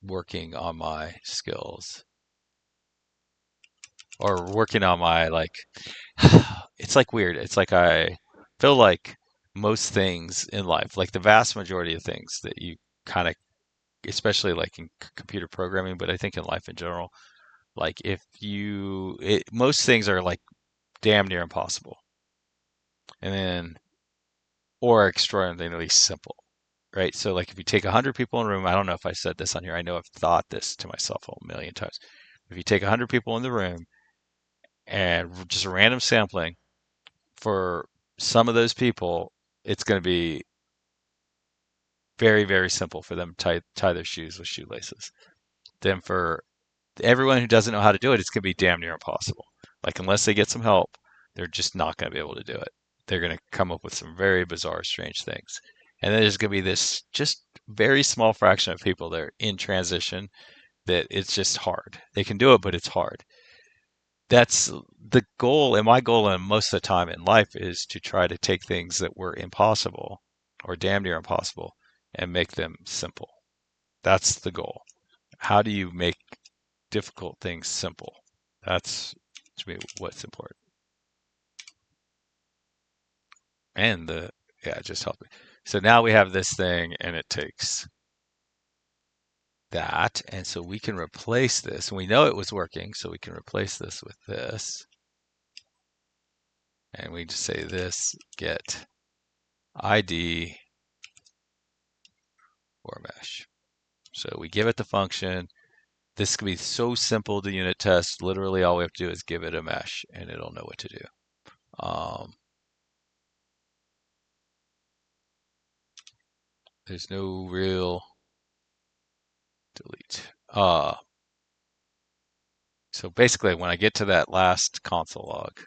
working on my skills or working on my like it's like weird. It's like I feel like most things in life, like the vast majority of things that you kind of, especially like in computer programming, but I think in life in general, like if most things are like damn near impossible, and then or extraordinarily simple, right? So like if you take 100 people in a room, I don't know if I said this on here. I know I've thought this to myself a million times. If you take 100 people in the room and just random sampling for some of those people, it's going to be very, very simple for them to tie their shoes with shoelaces. Then for everyone who doesn't know how to do it, it's going to be damn near impossible. Like unless they get some help, they're just not going to be able to do it. They're going to come up with some very bizarre, strange things. And then there's going to be this just very small fraction of people that are in transition that it's just hard. They can do it, but it's hard. That's the goal, and my goal, and most of the time in life, is to try to take things that were impossible or damn near impossible and make them simple. That's the goal. How do you make difficult things simple? That's to me what's important. And yeah, just help me. So now we have this thing and it takes that. And so we can replace this. And we know it was working, so we can replace this with this. And we just say this get ID for mesh. So we give it the function. This can be so simple to unit test. Literally all we have to do is give it a mesh and it'll know what to do. There's no real delete. So basically when I get to that last console log,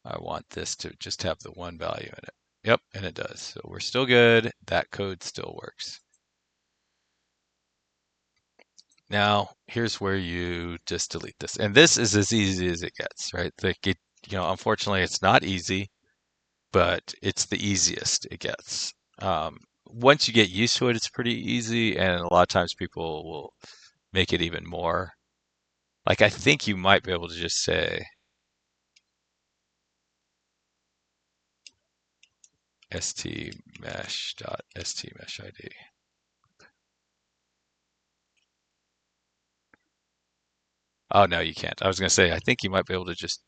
I want this to just have the one value in it. Yep, and it does. So we're still good. That code still works. Now, here's where you just delete this. And this is as easy as it gets, right? Like unfortunately, it's not easy, but it's the easiest it gets. Once you get used to it, it's pretty easy. And a lot of times people will make it even more. Like, I think you might be able to just say stmesh.stmeshid. Oh, no, you can't. I was going to say, I think you might be able to just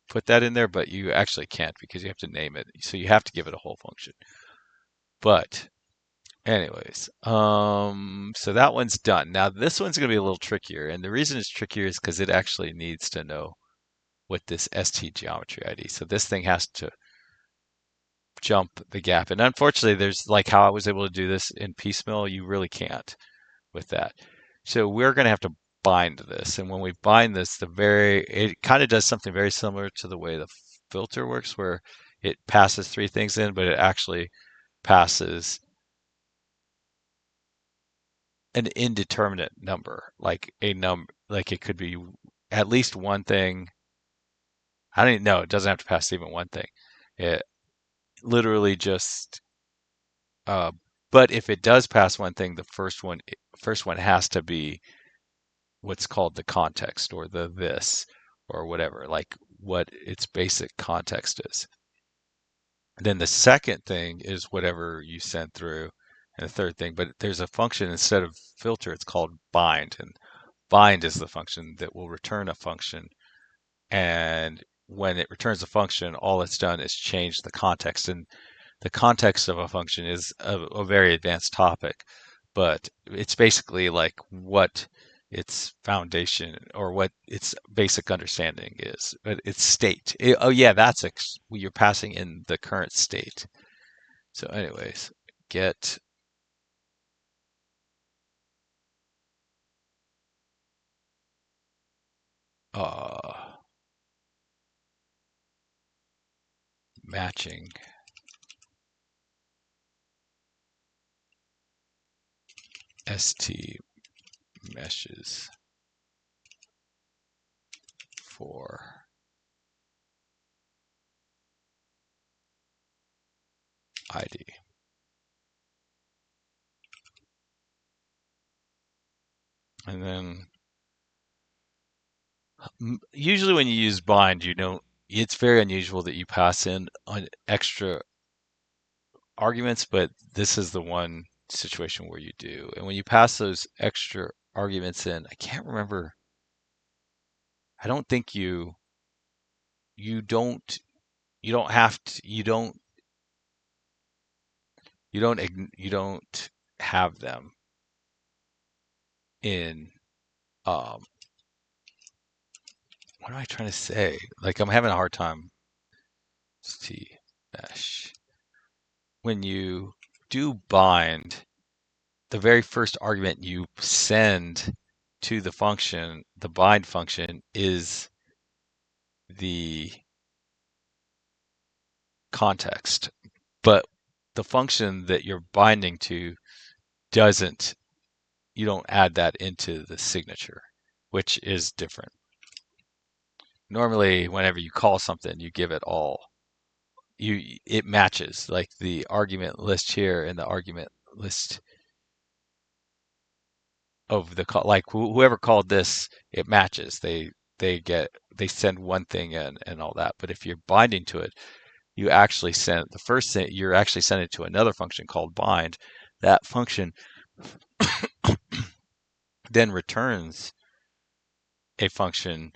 put that in there, but you actually can't because you have to name it. So you have to give it a whole function. But anyways, so that one's done. Now this one's going to be a little trickier. And the reason it's trickier is because it actually needs to know what this st geometry ID. So this thing has to jump the gap. And unfortunately, there's like how I was able to do this in piecemeal, you really can't with that. So we're going to have to bind this. And when we bind this, it kind of does something very similar to the way the filter works, where it passes three things in, but it actually passes an indeterminate number, like a number, like it could be at least one thing. I don't even know. It doesn't have to pass even one thing. It literally just, uh, but if it does pass one thing, the first one has to be what's called the context or the this or whatever, like what its basic context is. Then the second thing is whatever you sent through, and the third thing, but there's a function instead of filter, it's called bind, and bind is the function that will return a function. And when it returns a function, all it's done is change the context. And the context of a function is a very advanced topic, but it's basically like what its foundation or what its basic understanding is. But its state. Oh yeah, you're passing in the current state. So anyways, get uh matching st meshes for ID. And then usually when you use bind, you don't, it's very unusual that you pass in on extra arguments, but this is the one situation where you do. And when you pass those extra arguments in, I can't remember, I don't think you don't, you don't have to, you don't have them in, um, what am I trying to say? Like I'm having a hard time. T mesh. When you do bind, the very first argument you send to the function, the bind function, is the context. But the function that you're binding to doesn't, you don't add that into the signature, which is different. Normally, whenever you call something, you give it all. It matches like the argument list here and the argument list of the call. Like whoever called this, it matches. They send one thing in and all that. But if you're binding to it, you actually send the first thing. You're actually sending it to another function called bind. That function then returns a function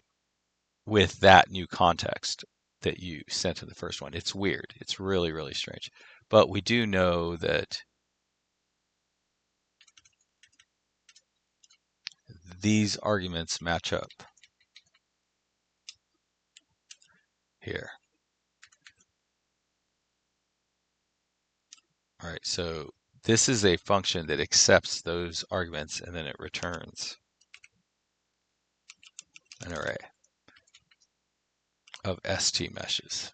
with that new context that you sent to the first one. It's weird. It's really, really strange. But we do know that these arguments match up here. All right, so this is a function that accepts those arguments and then it returns an array of st meshes.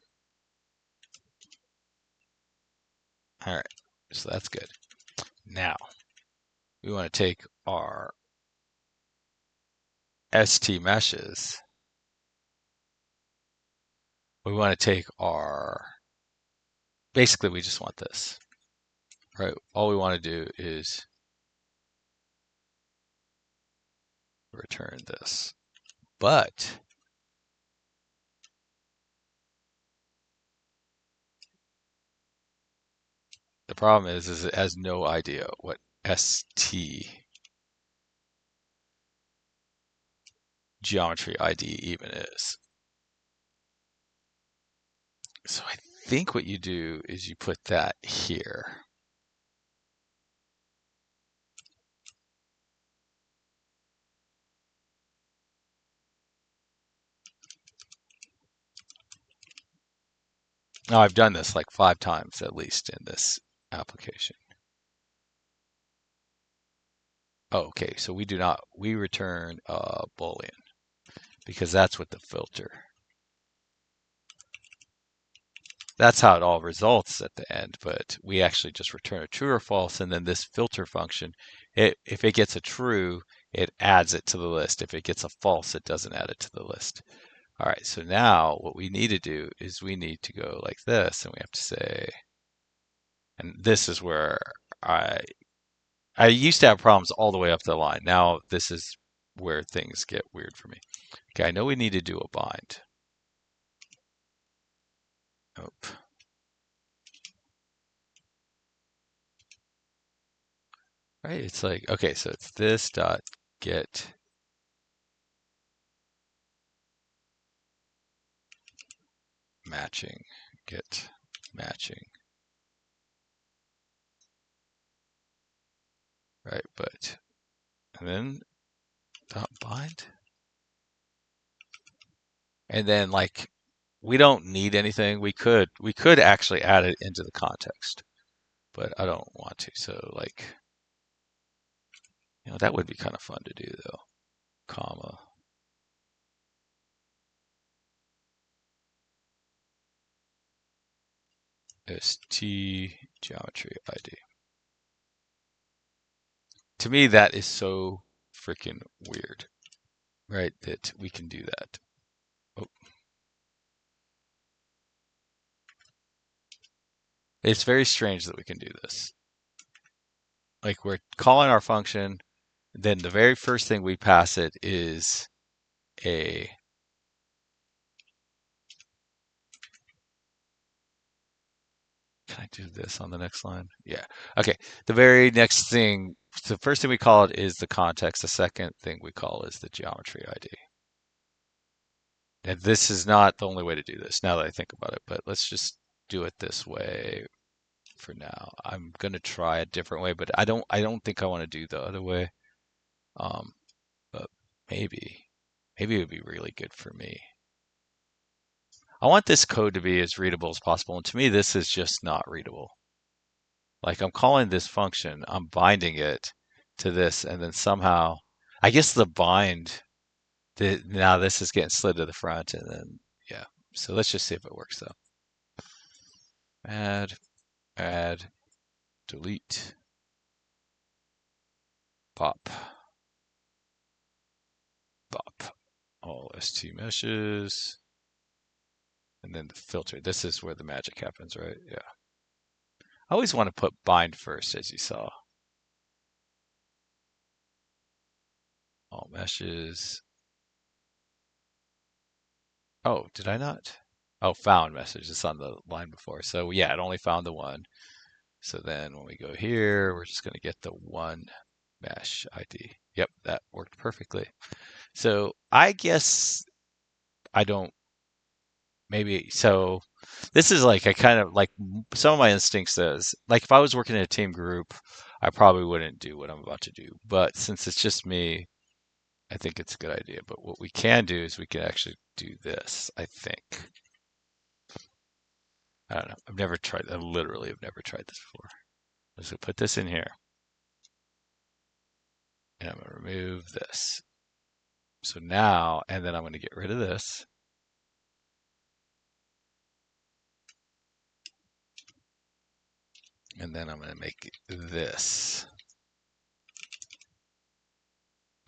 All right, so that's good. Now we want to take our st meshes. We want to take our, basically we just want this, right? All we want to do is return this. But the problem is it has no idea what st geometry ID even is. So I think what you do is you put that here. Now I've done this like 5 times at least in this application. Oh, okay, so we return a Boolean because that's what the filter. That's how it all results at the end, but we actually just return a true or false, and then this filter function, if it gets a true, it adds it to the list. If it gets a false, it doesn't add it to the list. All right, so now what we need to do is we need to go like this, and we have to say, and this is where I used to have problems all the way up the line. Now this is where things get weird for me. Okay, I know we need to do a bind. Oh, right, it's like, okay, so it's this dot get matching, get matching. right? But and then dot bind, and then like we don't need anything. We could actually add it into the context, but I don't want to. So like, that would be kind of fun to do though. Comma st geometry ID. To me, that is so freaking weird, right? That we can do that. Oh, it's very strange that we can do this. Like we're calling our function, then the very first thing we pass it is a can I do this on the next line? Yeah. Okay. The very next thing, the first thing we call it is the context. The second thing we call is the geometry ID. And this is not the only way to do this now that I think about it, but let's just do it this way for now. I'm gonna try a different way, but I don't think I want to do the other way. Um, but maybe it would be really good for me. I want this code to be as readable as possible, and to me, this is just not readable. Like I'm calling this function, I'm binding it to this, and then somehow, I guess the bind, now this is getting slid to the front, and then, yeah. So let's just see if it works though. Add, delete, pop, pop, all ST meshes, and then the filter. This is where the magic happens, right? Yeah. I always want to put bind first, as you saw. All meshes. Oh, did I not? Oh, found message. It's on the line before. So yeah, it only found the one. So then when we go here, we're just going to get the one mesh ID. Yep, that worked perfectly. So I guess I don't, maybe, so this is like, I kind of like some of my instinct says, like if I was working in a team group, I probably wouldn't do what I'm about to do. But since it's just me, I think it's a good idea. But what we can do is we can actually do this, I think. I don't know. I've never tried, I literally have never tried this before. Let's put this in here. And I'm going to remove this. So now, and then I'm going to get rid of this. And then I'm going to make this.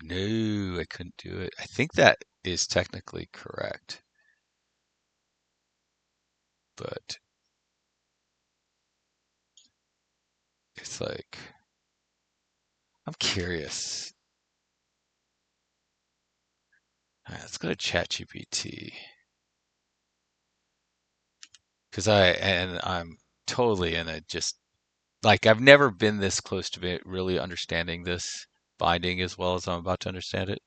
No, I couldn't do it. I think that is technically correct. But it's like, I'm curious. All right, let's go to ChatGPT. Because I'm totally in a just, like, I've never been this close to really understanding this binding as well as I'm about to understand it.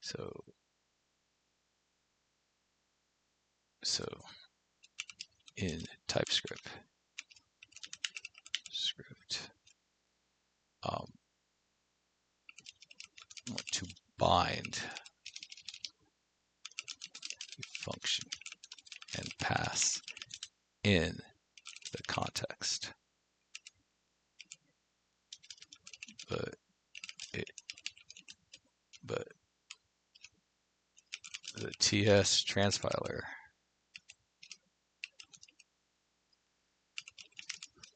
So, so in TypeScript, um, I want to bind a function and pass in the context. But but the TS transpiler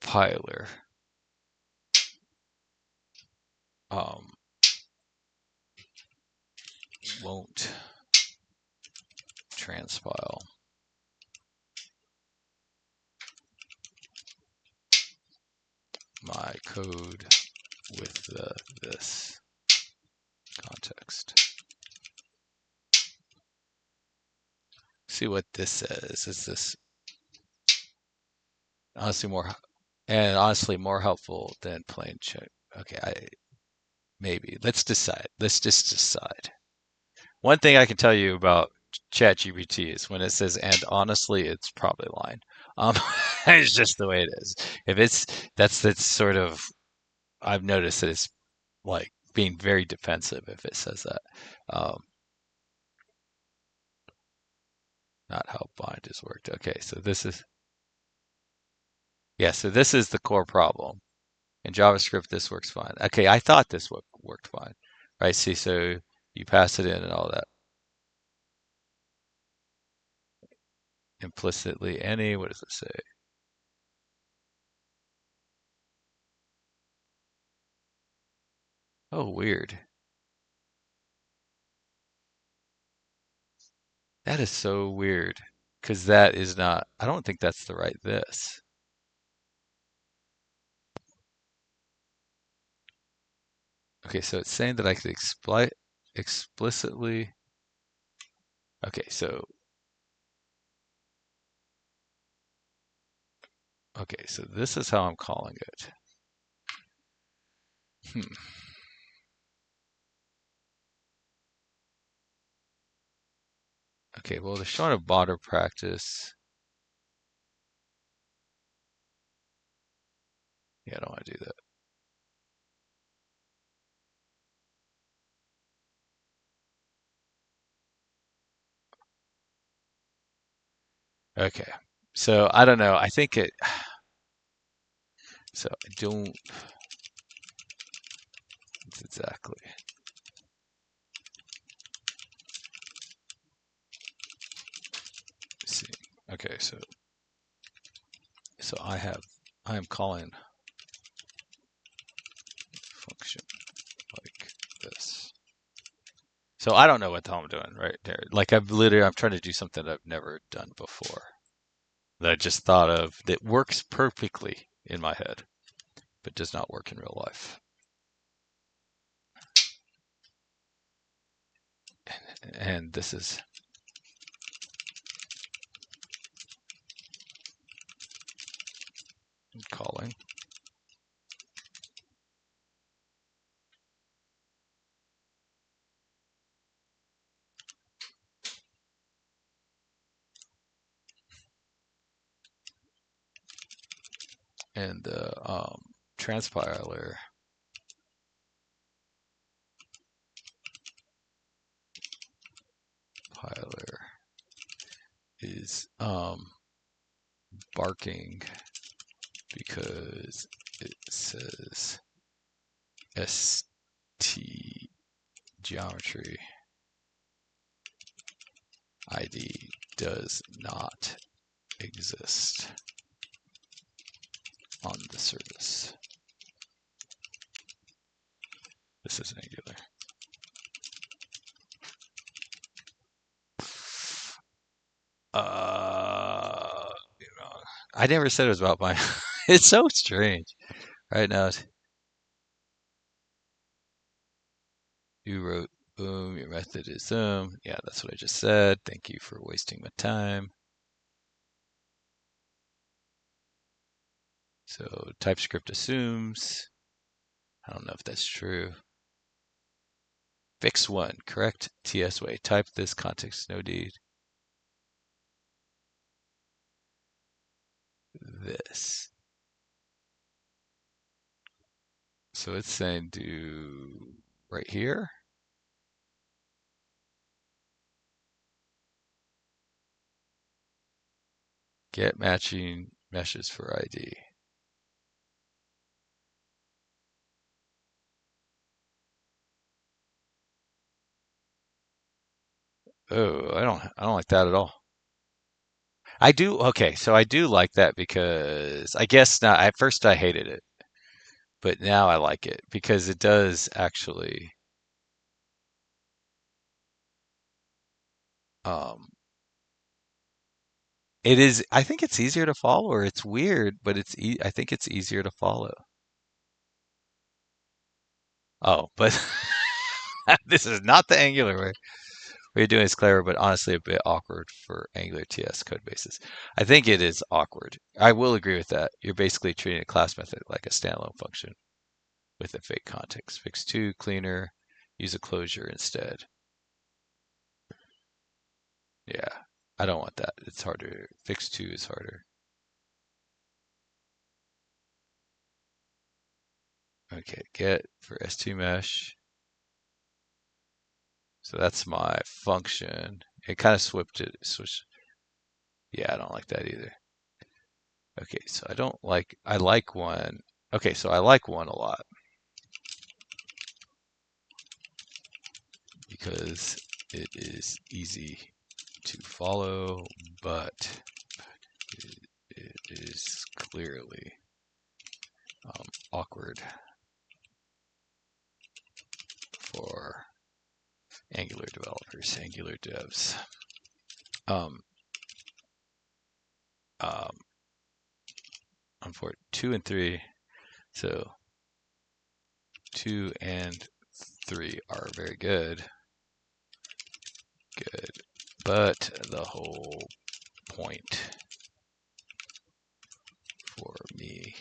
piler um, won't transpile my code with this context. See what this says. Is this honestly more helpful than plain check? Okay, maybe. Let's decide. Let's just decide. One thing I can tell you about ChatGPT is when it says "and honestly," it's probably lying. Um, it's just the way it is. If it's that's sort of I've noticed that it's like being very defensive if it says that. Um, Not how bind is worked. Okay, so this is, yeah, so this is the core problem. In JavaScript, this works fine. Okay, I thought this worked fine, right? See, so you pass it in and all that implicitly. Any, what does it say? Oh, weird. That is so weird because that is not, I don't think that's the right this. Okay, so it's saying that I could explicitly, okay, so this is how I'm calling it. Hmm. Okay, well, they're showing a broader practice. Yeah, I don't want to do that. Okay, so I don't know. I think it, so I don't exactly see. Okay, so I am calling function like this. So I don't know what the hell I'm doing right there. Like I'm trying to do something I've never done before that I just thought of that works perfectly in my head, but does not work in real life. And this is calling. And the transpiler piler is barking because it says st geometry ID does not exist on the service. This is Angular. I never said it was about my. It's so strange. Right now, you wrote, boom, your method is Yeah, that's what I just said. Thank you for wasting my time. So TypeScript assumes. I don't know if that's true. Fix one, correct TS way. Type this context, no deed. This. So it's saying do right here. Get matching meshes for ID. Oh, I don't like that at all. I do, okay, so I do like that because I guess now at first I hated it, but now I like it because it does actually um it is I think it's easier to follow or it's weird, but I think it's easier to follow. Oh, but this is not the Angular way. What you're doing is clever, but honestly a bit awkward for Angular TS code bases. I think it is awkward. I will agree with that. You're basically treating a class method like a standalone function with a fake context. Fix two, cleaner, use a closure instead. Yeah, I don't want that. It's harder. Fix two is harder. Okay, get for S2 mesh. So that's my function. It kind of switched. Yeah, I don't like that either. Okay, so I like one. Okay, so I like one a lot because it is easy to follow, but it is clearly awkward for Angular developers, Angular devs. Um, um, on port 2 and 3, so 2 and 3 are very good, but the whole point for me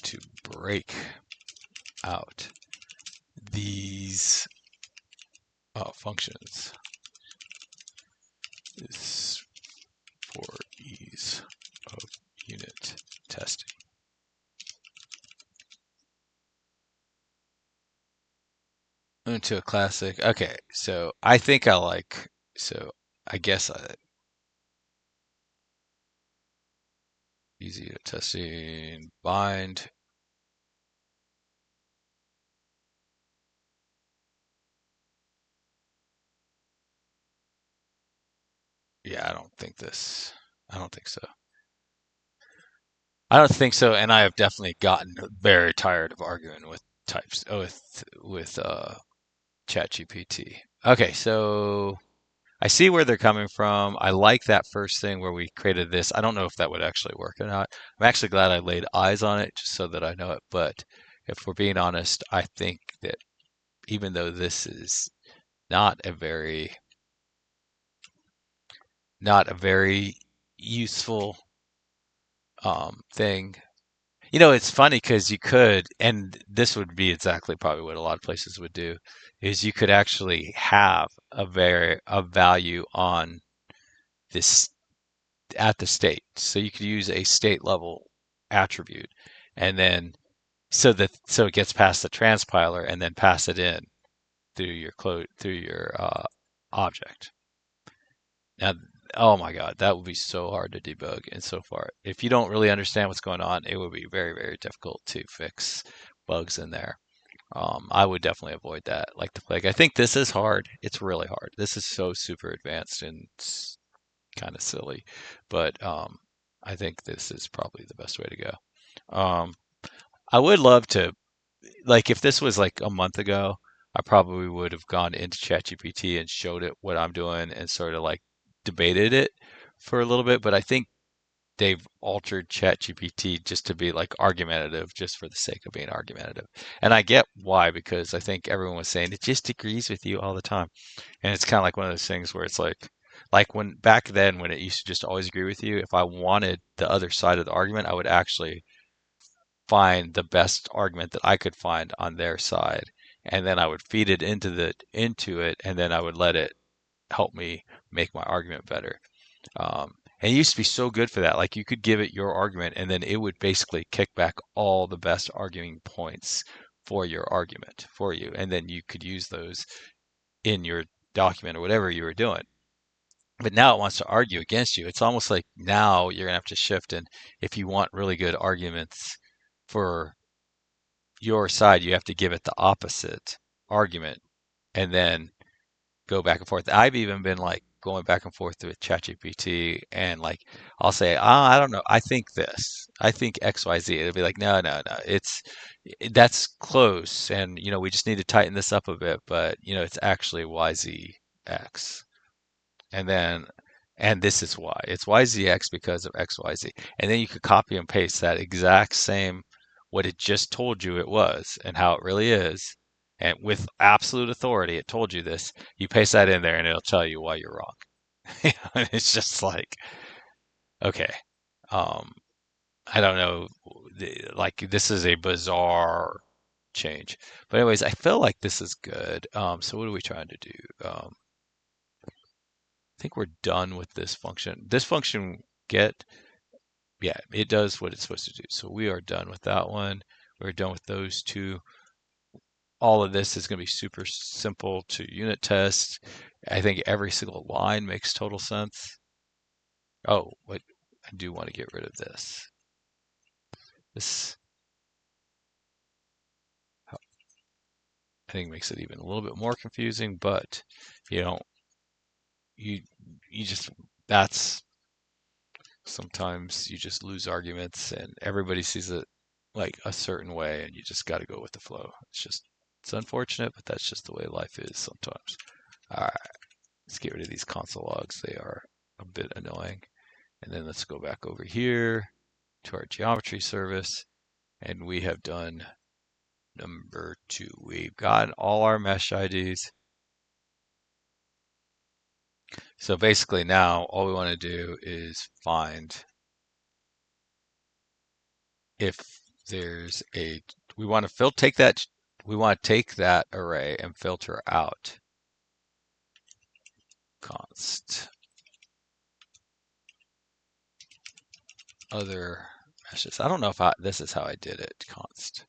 to break out these functions is for ease of unit testing. Into a classic. Okay, so I think I like, so I guess easy to testing bind. Yeah, I don't think so. I don't think so, and I have definitely gotten very tired of arguing with types with ChatGPT. Okay, so I see where they're coming from. I like that first thing where we created this. I don't know if that would actually work or not. I'm actually glad I laid eyes on it just so that I know it. But if we're being honest, I think that even though this is not a very not a very useful thing. It's funny because you could, and this would be exactly probably what a lot of places would do, is you could actually have a value on this at the state. So you could use a state level attribute, and then so it gets past the transpiler, and then pass it in through your object. Now, oh my God, that would be so hard to debug and so far. If you don't really understand what's going on, it would be very, very difficult to fix bugs in there. I would definitely avoid that like the plague. I think this is hard. It's really hard. This is so super advanced and it's kind of silly, but I think this is probably the best way to go. I would love to, like, if this was like a month ago, I probably would have gone into ChatGPT and showed it what I'm doing and sort of like debated it for a little bit. But I think they've altered ChatGPT just to be like argumentative, just for the sake of being argumentative. And I get why, because I think everyone was saying it just agrees with you all the time. And it's kind of like one of those things where it's like when back then when it used to just always agree with you, if I wanted the other side of the argument, I would actually find the best argument that I could find on their side, and then I would feed it into it, and then I would let it help me make my argument better. And it used to be so good for that. Like you could give it your argument, and then it would basically kick back all the best arguing points for your argument for you, and then you could use those in your document or whatever you were doing. But now it wants to argue against you. It's almost like now you're gonna have to shift, and if you want really good arguments for your side, you have to give it the opposite argument and then go back and forth. I've even been like going back and forth with ChatGPT and like I'll say, I don't know, I think this, I think XYZ. It'll be like, no, no, no, that's close, and we just need to tighten this up a bit, but it's actually YZX. And then and this is why. It's YZX because of XYZ. And then you could copy and paste that exact same what it just told you it was and how it really is. And with absolute authority, it told you this. You paste that in there and it'll tell you why you're wrong. And it's just like, okay, um, I don't know. Like this is a bizarre change. But anyways, I feel like this is good. So what are we trying to do? I think we're done with this function. This function get yeah, it does what it's supposed to do. So we are done with that one. We're done with those two. All of this is going to be super simple to unit test. I think every single line makes total sense. Oh, but I do want to get rid of this. This I think makes it even a little bit more confusing, but you know, you you just that's sometimes you just lose arguments and everybody sees it like a certain way and you just got to go with the flow. It's unfortunate, but that's just the way life is sometimes. All right, let's get rid of these console logs. They are a bit annoying. And then let's go back over here to our geometry service and we have done number 2. We've got all our mesh IDs. So basically now all we want to do is find if there's a, we want to we want to take that array and filter out const other meshes. I don't know if this is how I did it, const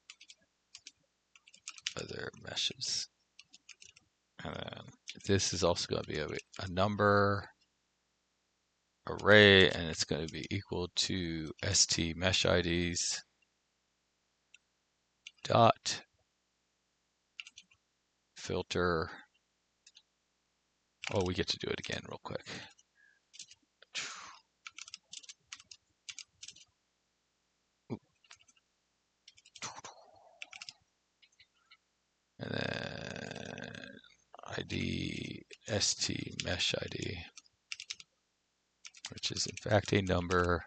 other meshes. And then this is also going to be a number array and it's going to be equal to st mesh IDs dot filter. Oh, we get to do it again real quick. And then ID st mesh ID, which is in fact a number,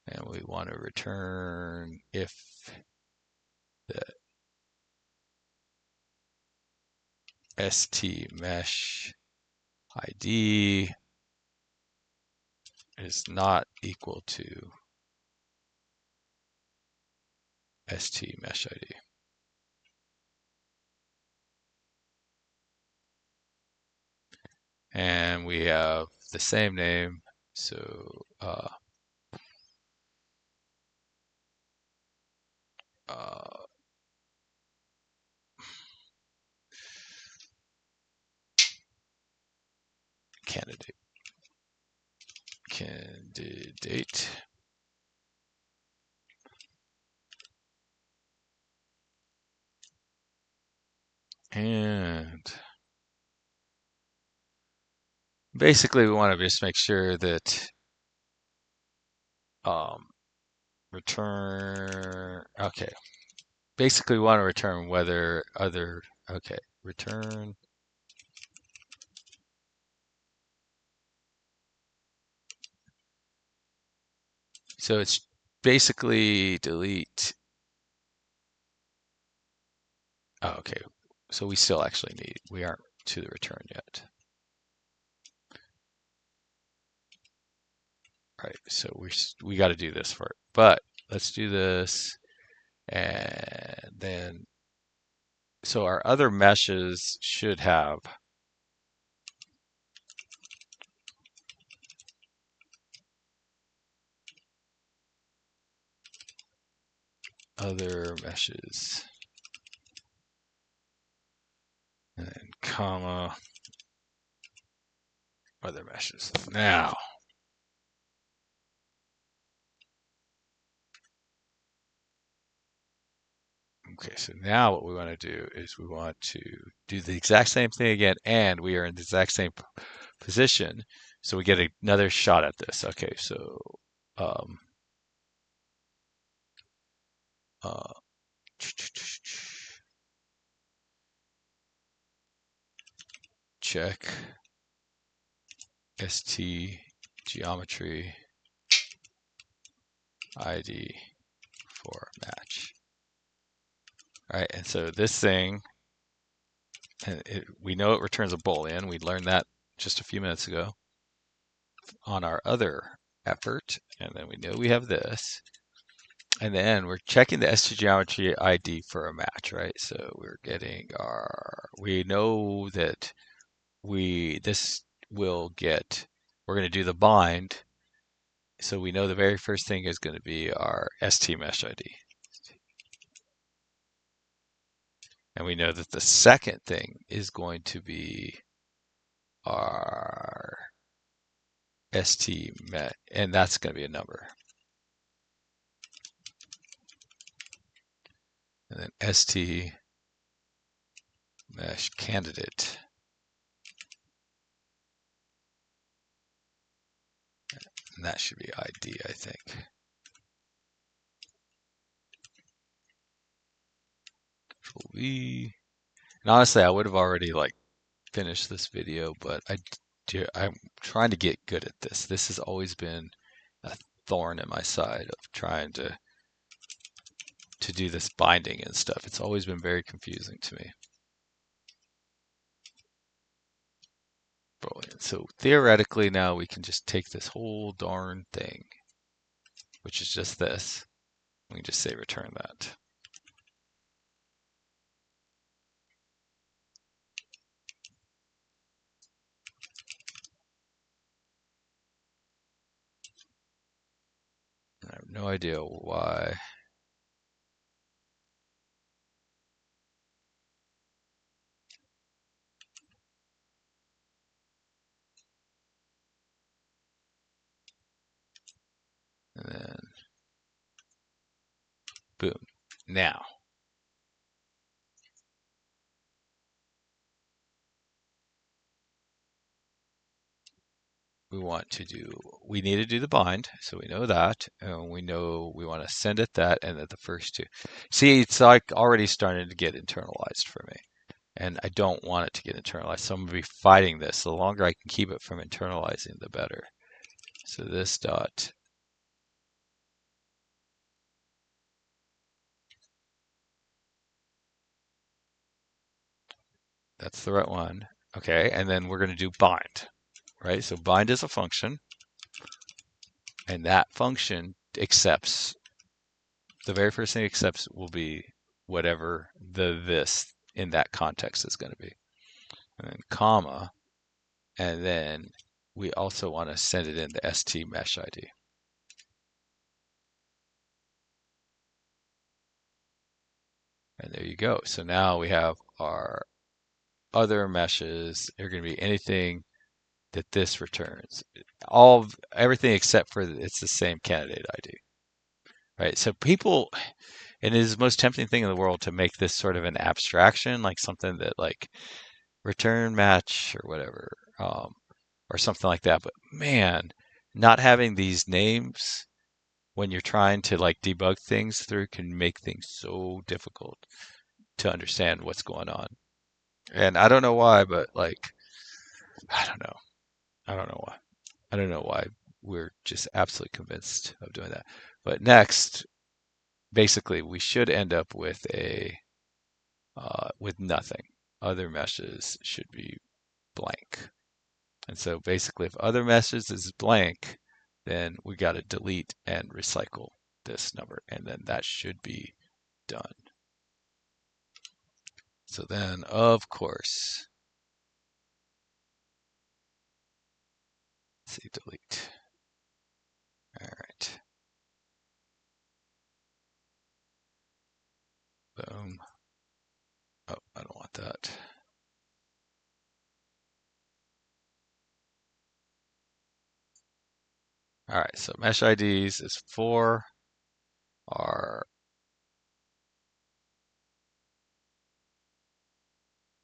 and we want to return if the st mesh ID is not equal to st mesh ID. And we have the same name, so candidate. And basically we want to just make sure that return, okay. Basically we want to return whether other, okay, return. So it's basically delete. Oh, okay. So we still actually we aren't to the return yet. Right, so we got to do this for it. But let's do this. And then, so our other meshes should have other meshes. And then comma, other meshes. Now, okay, so now what we want to do is we want to do the exact same thing again, and we are in the exact same position, so we get another shot at this. Okay, so uh, check st geometry ID for match. All right, and so this thing, and we know it returns a Boolean. We learned that just a few minutes ago on our other effort, and then we know we have this. And then we're checking the stgeometry ID for a match, right? So we're getting we know that this will get, we're going to do the bind So we know the very first thing is going to be our ST mesh ID. And we know that the second thing is going to be our ST mesh, and that's going to be a number. And then ST mesh candidate. And that should be ID, I think. Control V. And honestly, I would have already like finished this video, but I'm trying to get good at this. This has always been a thorn in my side of trying to do this binding and stuff. It's always been very confusing to me. Brilliant. So theoretically now we can just take this whole darn thing, which is just this. We can just say return that. I have no idea why. And then boom. Now we need to do the bind, so we know that, and we know we want to send it that, and then the first two. See, it's like already starting to get internalized for me, and I don't want it to get internalized, so I'm going to be fighting this. The longer I can keep it from internalizing, the better. So this dot, that's the right one. Okay, and then we're going to do bind, right? So bind is a function, and that function accepts, the very first thing it accepts will be whatever the this in that context is going to be. And then comma, and then we also want to send it in the ST mesh ID. And there you go. So now we have our other meshes. They're going to be anything that this returns. Everything except for it's the same candidate ID. Right? So people, and it is the most tempting thing in the world to make this sort of an abstraction, like something that like return match or whatever, or something like that. But man, not having these names when you're trying to like debug things through can make things so difficult to understand what's going on. And I don't know why, but like, I don't know. I don't know why. I don't know why we're just absolutely convinced of doing that. But next, basically, we should end up with with nothing. Other meshes should be blank. And so basically, if other meshes is blank, then we got to delete and recycle this number, and then that should be done. So then, of course, let's see, delete. All right. Boom. Oh, I don't want that. All right, so mesh IDs is 4. Our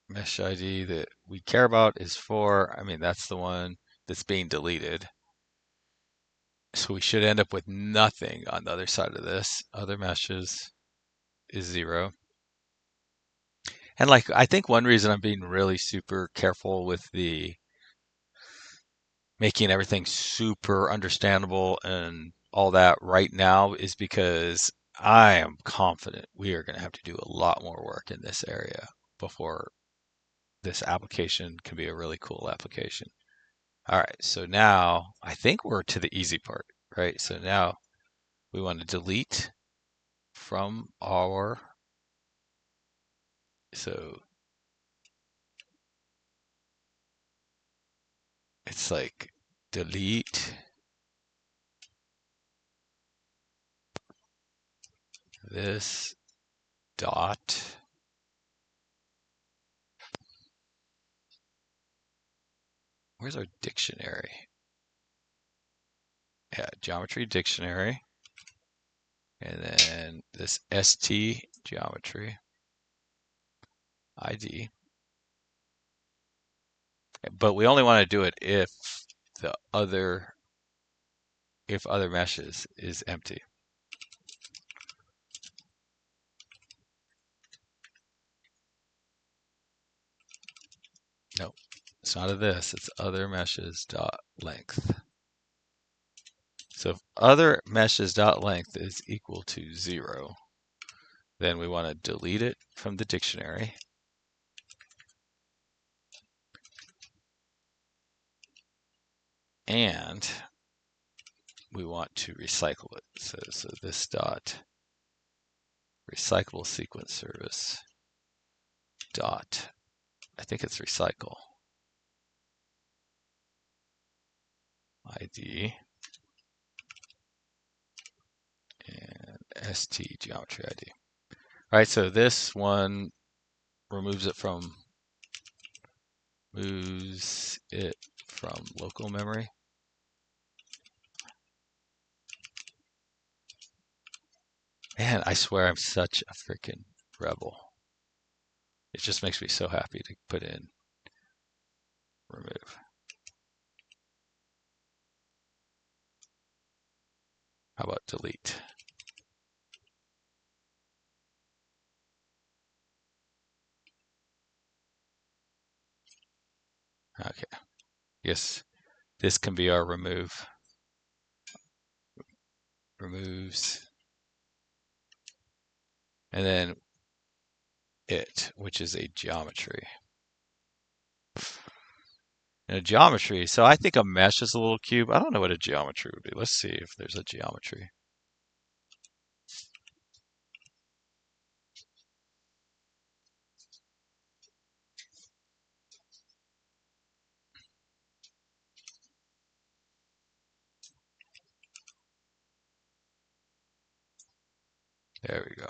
mesh ID that we care about is 4. I mean, that's the one that's being deleted. So we should end up with nothing on the other side of this. Other meshes is 0. And like, I think one reason I'm being really super careful with the making everything super understandable and all that right now is because I am confident we are going to have to do a lot more work in this area before this application can be a really cool application. All right, so now I think we're to the easy part, right? So now we want to delete from our, so it's like delete this dot, where's our dictionary? Yeah, geometry dictionary. And then this ST geometry ID. But we only want to do it if the other meshes is empty. Nope, it's not of this, it's other meshes dot length. So if other meshes dot length is equal to 0, then we want to delete it from the dictionary. And we want to recycle it. So this dot recyclable sequence service dot, I think it's recycle ID and ST geometry ID. All right, so this one moves it from local memory. Man, I swear I'm such a freaking rebel. It just makes me so happy to put in remove. How about delete? Okay. Yes, this can be our remove. Removes. And then it, which is a geometry. And a geometry, so I think a mesh is a little cube. I don't know what a geometry would be. Let's see if there's a geometry. There we go.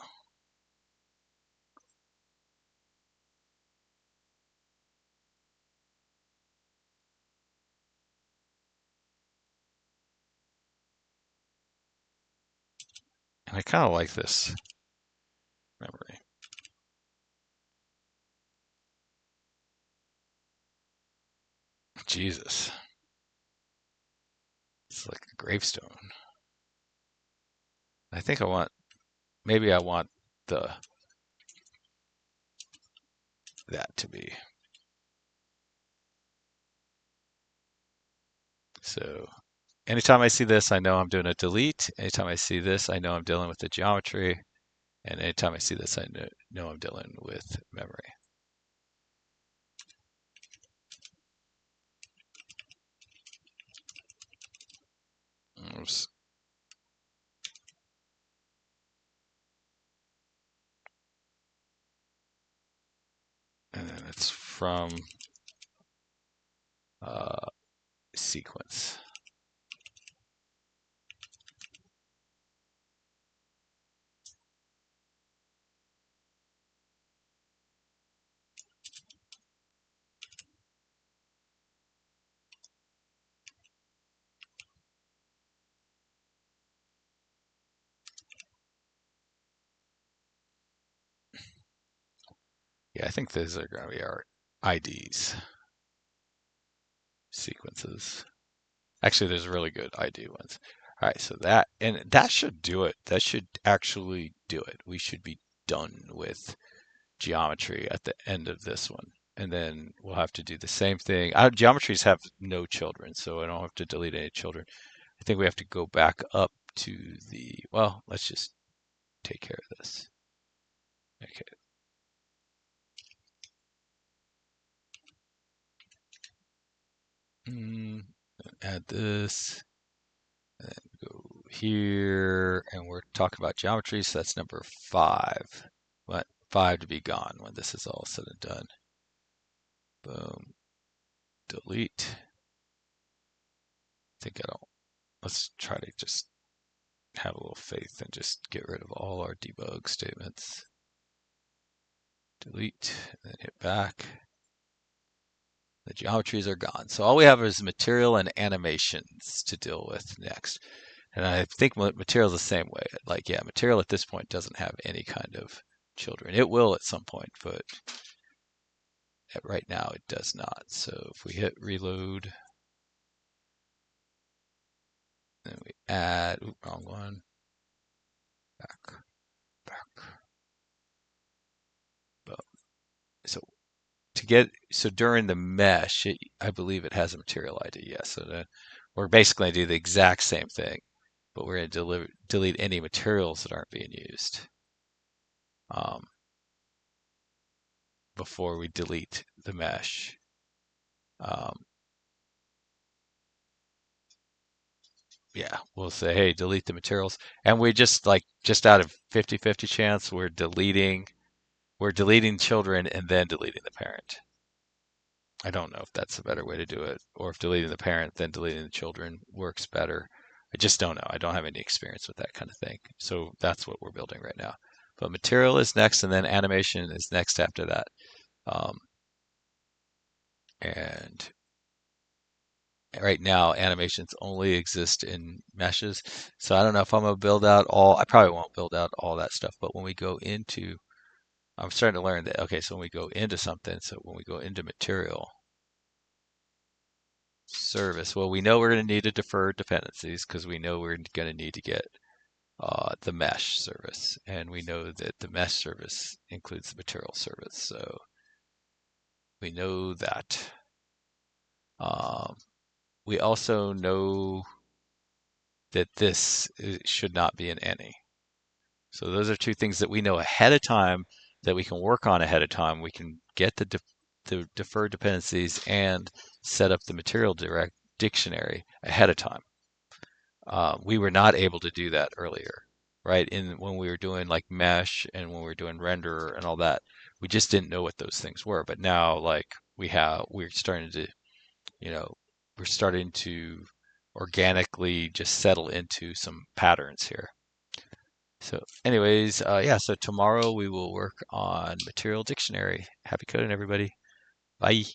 And I kind of like this memory. Jesus. It's like a gravestone. I think maybe I want that to be. So anytime I see this, I know I'm doing a delete. Anytime I see this, I know I'm dealing with the geometry. And anytime I see this, I know I'm dealing with memory. Oops. And then it's from sequence. Yeah, I think those are going to be our IDs, sequences. Actually, there's really good ID ones. All right, so that should do it. That should actually do it. We should be done with geometry at the end of this one. And then we'll have to do the same thing. Geometries have no children, so I don't have to delete any children. I think we have to go back up to well, let's just take care of this. Okay. Add this, and then go here, and we're talking about geometry, so that's number 5. But 5 to be gone when this is all said and done. Boom. Delete. I think I don't. Let's try to just have a little faith and just get rid of all our debug statements. Delete, and then hit back. The geometries are gone. So all we have is material and animations to deal with next. And I think material is the same way. Like, yeah, material at this point doesn't have any kind of children. It will at some point, but right now it does not. So if we hit reload, then we add, wrong one, back, back. Boom. So so during the mesh, I believe it has a material ID. Yes. So we're basically going to do the exact same thing, but we're going to delete any materials that aren't being used before we delete the mesh. Yeah, we'll say, hey, delete the materials. And we just out of 50-50 chance, we're deleting children and then deleting the parent. I don't know if that's a better way to do it, or if deleting the parent then deleting the children works better. I just don't know. I don't have any experience with that kind of thing. So that's what we're building right now. But material is next, and then animation is next after that. And right now, animations only exist in meshes. So I don't know if I'm gonna build out I probably won't build out all that stuff, but when we go into, I'm starting to learn that, okay, so when we go into something, so when we go into material, service, well, we know we're gonna need to defer dependencies because we know we're gonna need to get the mesh service, and we know that the mesh service includes the material service. So we know that. Um, we also know that this should not be an any. So those are two things that we know ahead of time that we can work on ahead of time. We can get the deferred dependencies and set up the material direct dictionary ahead of time. We were not able to do that earlier, right? When we were doing like mesh and when we were doing render and all that, we just didn't know what those things were. But now, like we're starting to, you know, we're starting to organically just settle into some patterns here. So anyways, yeah, so tomorrow we will work on material dictionary. Happy coding, everybody. Bye.